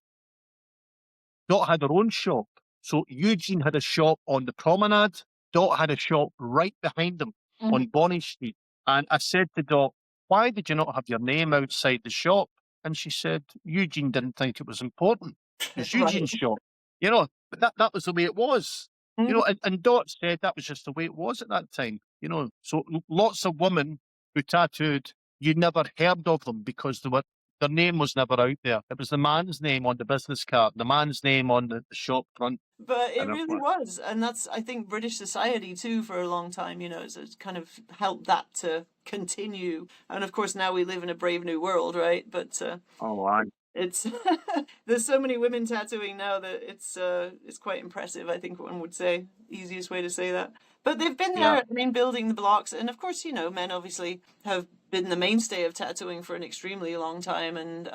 Dot had her own shop. So Eugene had a shop on the promenade. Dot had a shop right behind them Hmm. on Bonnie Street. And I said to Dot, why did you not have your name outside the shop? And she said, Eugene didn't think it was important. It was Right. Eugene's shop. But that was the way it was. Hmm. And Dot said that was just the way it was at that time. So lots of women who tattooed, you never heard of them because their name was never out there. It was the man's name on the business card, the man's name on the shop front. But it And it really was, was, and that's, I think, British society too for a long time. It's kind of helped that to continue. And of course, now we live in a brave new world, right? But oh, I, it's there's so many women tattooing now that it's quite impressive. I think one would say, easiest way to say that. But they've been yeah, there, I mean, building the blocks, and of course, men obviously have been the mainstay of tattooing for an extremely long time, and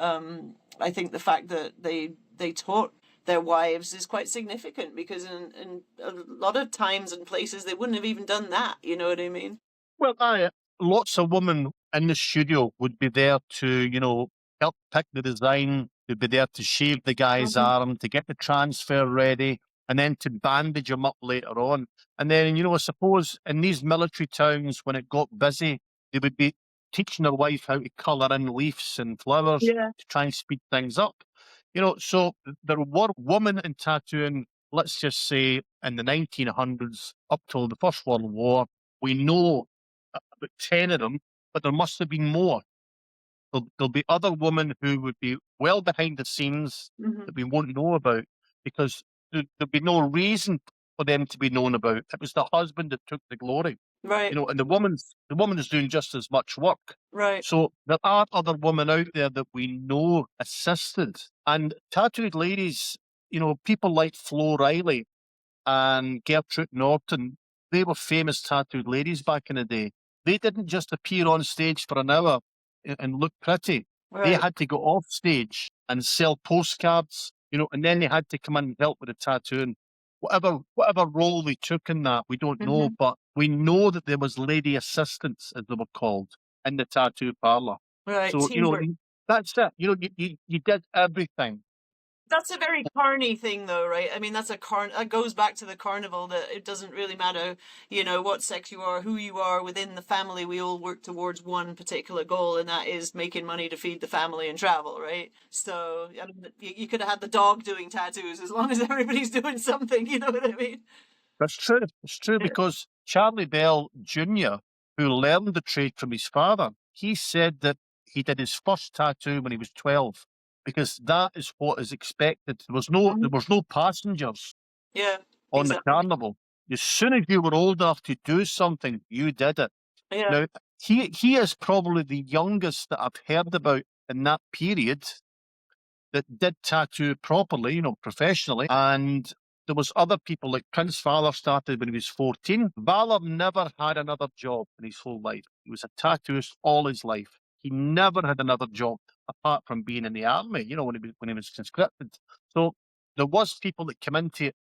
I think the fact that they taught their wives is quite significant, because in a lot of times and places they wouldn't have even done that. You know what I mean? Well, lots of women in the studio would be there to, help pick the design. They'd be there to shave the guy's Hmm. arm, to get the transfer ready, and then to bandage him up later on. And then, I suppose in these military towns, when it got busy, they would be teaching their wife how to colour in leaves and flowers Yeah. to try and speed things up. So there were women in tattooing, let's just say in the 1900s up till the First World War. We know about 10 of them, but there must have been more. There'll be other women who would be well behind the scenes Hmm. that we won't know about, because there'd be no reason for them to be known about. It was the husband that took the glory, Right. and the woman's doing just as much work. Right. So there are other women out there that we know assisted. And tattooed ladies, people like Flo Riley and Gertrude Norton, they were famous tattooed ladies back in the day. They didn't just appear on stage for an hour and look pretty. They Right. had to go off stage and sell postcards, and then they had to come in and help with the tattooing. Whatever role they took in that, we don't know, Hmm. but we know that there was lady assistants, as they were called, in the tattoo parlor. Right. So, Teamwork. that's it. You did everything. That's a very carny thing, though, right? I mean, that's that goes back to the carnival, that it doesn't really matter, what sex you are, who you are within the family. We all work towards one particular goal, and that is making money to feed the family and travel, right? So, I mean, you could have had the dog doing tattoos as long as everybody's doing something. You know what I mean? That's true. It's true, Yeah. because Charlie Bell Jr., who learned the trade from his father, he said that he did his first tattoo when he was 12, because that is what is expected. There Mhm. was no passengers Yeah. on the Exactly. carnival. As soon as you were old enough to do something, you did it. Yeah. Now, he is probably the youngest that I've heard about in that period that did tattoo properly, professionally. And there was other people, like Prince Valor started when he was 14. Valor never had another job in his whole life. He was a tattooist all his life. He never had another job apart from being in the army, when he was conscripted. So there was people that come into it,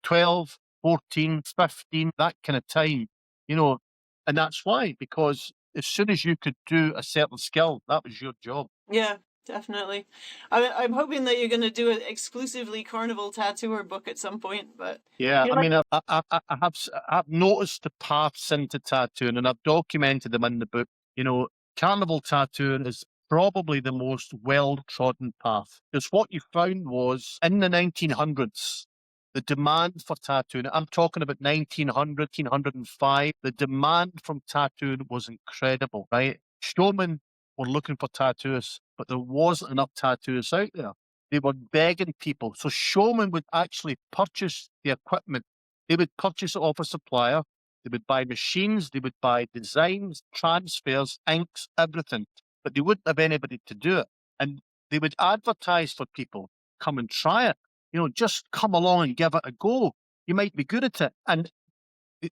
12, 14, 15, that kind of time, you know, and that's why, because as soon as you could do a certain skill, that was your job. Yeah, definitely. I'm hoping that you're going to do an exclusively carnival tattooer book at some point, but Yeah, you're I like, mean, I've noticed the paths into tattooing, and I've documented them in the book. Carnival tattooing is probably the most well-trodden path, because what you found was in the 1900s, the demand for tattooing, I'm talking about 1900, the demand from tattooing was incredible, right? Showmen were looking for tattooists, but there wasn't enough tattooists out there. They were begging people. So showmen would actually purchase the equipment. They would purchase it off a supplier. They would buy machines. They would buy designs, transfers, inks, everything. But they wouldn't have anybody to do it. And they would advertise for people, come and try it. Just come along and give it a go. You might be good at it. And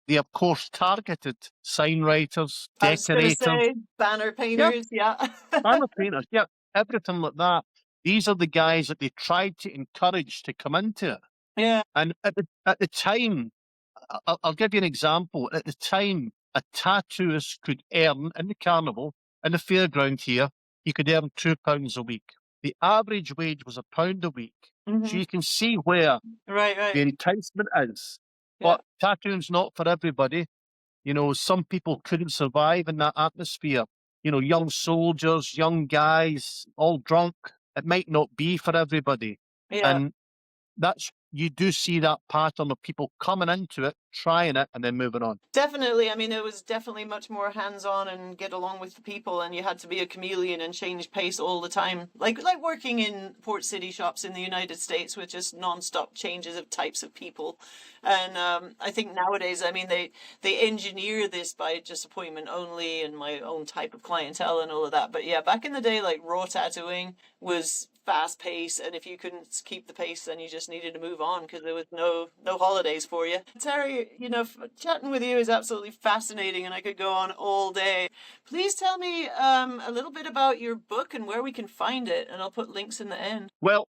they of course, targeted sign writers, I was going to decorators. say banner Yeah, painters. Yeah. panel painters, yeah, everything like that. These are the guys that they tried to encourage to come into it. Yeah. And at the time, I'll give you an example. At the time, a tattooist could earn in the carnival, in the fairground here, you could earn £2 a week. The average wage was £1 a week. So Hmm. you can see where Right, right. the enticement is. Yeah. But tattooing's not for everybody. Some people couldn't survive in that atmosphere. Young soldiers, young guys, all drunk. It might not be for everybody. Yeah. And you do see that pattern of people coming into it, trying it, and then moving on. Definitely. I mean, it was definitely much more hands-on and get along with the people, and you had to be a chameleon and change pace all the time. Like working in port city shops in the United States with just non-stop changes of types of people. And I think nowadays, I mean, they engineer this by just appointment only and my own type of clientele and all of that. But yeah, back in the day, like raw tattooing was fast pace, and if you couldn't keep the pace, then you just needed to move on because there was no holidays for you. Terry, chatting with you is absolutely fascinating, and I could go on all day. Please tell me a little bit about your book and where we can find it, and I'll put links in the end. Well,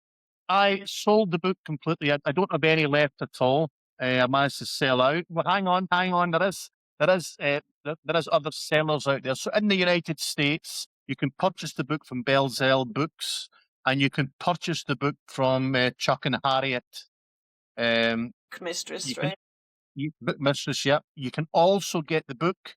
I sold the book completely. I don't have any left at all. I managed to sell out. Well, hang on. There is other sellers out there. So in the United States, you can purchase the book from Belzell Books, and you can purchase the book from Chuck and Harriet. Um, you Mistress, can right? Book Mistress. Yeah, you can also get the book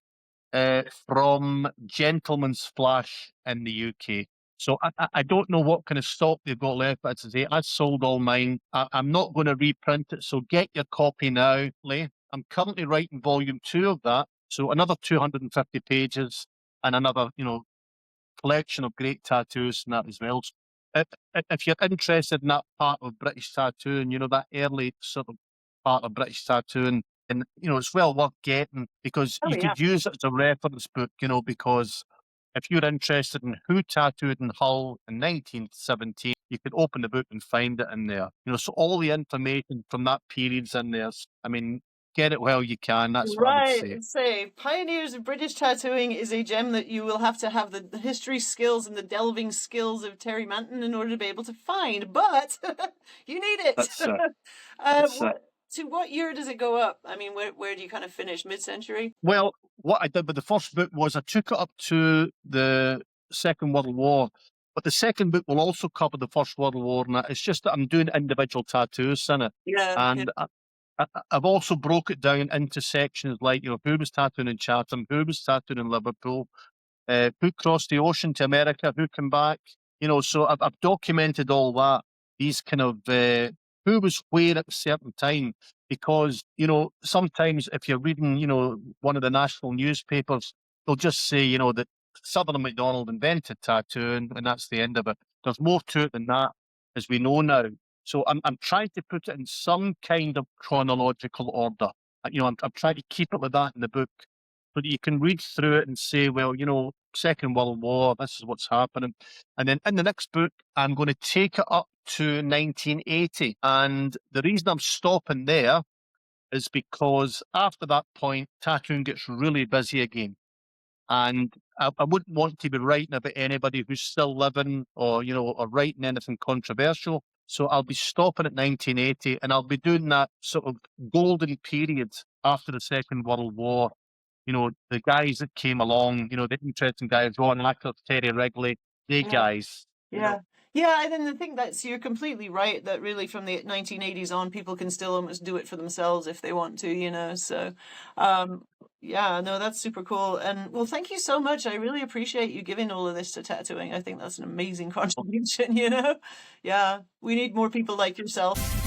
from Gentleman's Flash in the UK. So I don't know what kind of stock they've got left, but as I say, I sold all mine. I'm not going to reprint it, so get your copy now, Lee. I'm currently writing volume 2 of that, so another 250 pages and another, collection of great tattoos and that as well. So if you're interested in that part of British tattooing, that early sort of part of British tattooing, and it's well worth getting because Oh you yeah. could use it as a reference book, because if you're interested in who tattooed in Hull in 1917, you could open the book and find it in there. So all the information from that period's in there. I mean, get it while you can. That's what I would Right. say. Say, Pioneers of British Tattooing is a gem that you will have to have the history skills and the delving skills of Terry Manton in order to be able to find, but you need it. That's it. That's it. To what year does it go up? I mean, where do you kind of finish? Mid-century? Well, what I did with the first book was I took it up to the Second World War, but the second book will also cover the First World War, and it's just that I'm doing individual tattoos in it, Yeah. Yeah. and I've also broke it down into sections like who was tattooing in Chatham, who was tattooing in Liverpool, who crossed the ocean to America, who came back. So I've documented all that. These kind of who was where at a certain time, because sometimes if you're reading one of the national newspapers, they'll just say that Sutherland MacDonald invented tattooing and that's the end of it. There's more to it than that, as we know now. So I'm trying to put it in some kind of chronological order. I'm trying to keep it like that in the book, so that you can read through it and say, well, Second World War, this is what's happening. And then in the next book, I'm going to take it up to 1980. And the reason I'm stopping there is because after that point, tattooing gets really busy again. And I wouldn't want to be writing about anybody who's still living or writing anything controversial. So I'll be stopping at 1980 and I'll be doing that sort of golden period after the Second World War. The guys that came along, the interesting guys, Ron Acker, Terry Wrigley, they Yeah. guys, Yeah. Yeah, and then I think you're completely right that really from the 1980s on, people can still almost do it for themselves if they want to. So, yeah, no, that's super cool. And well, thank you so much. I really appreciate you giving all of this to tattooing. I think that's an amazing contribution. Yeah, we need more people like yourself.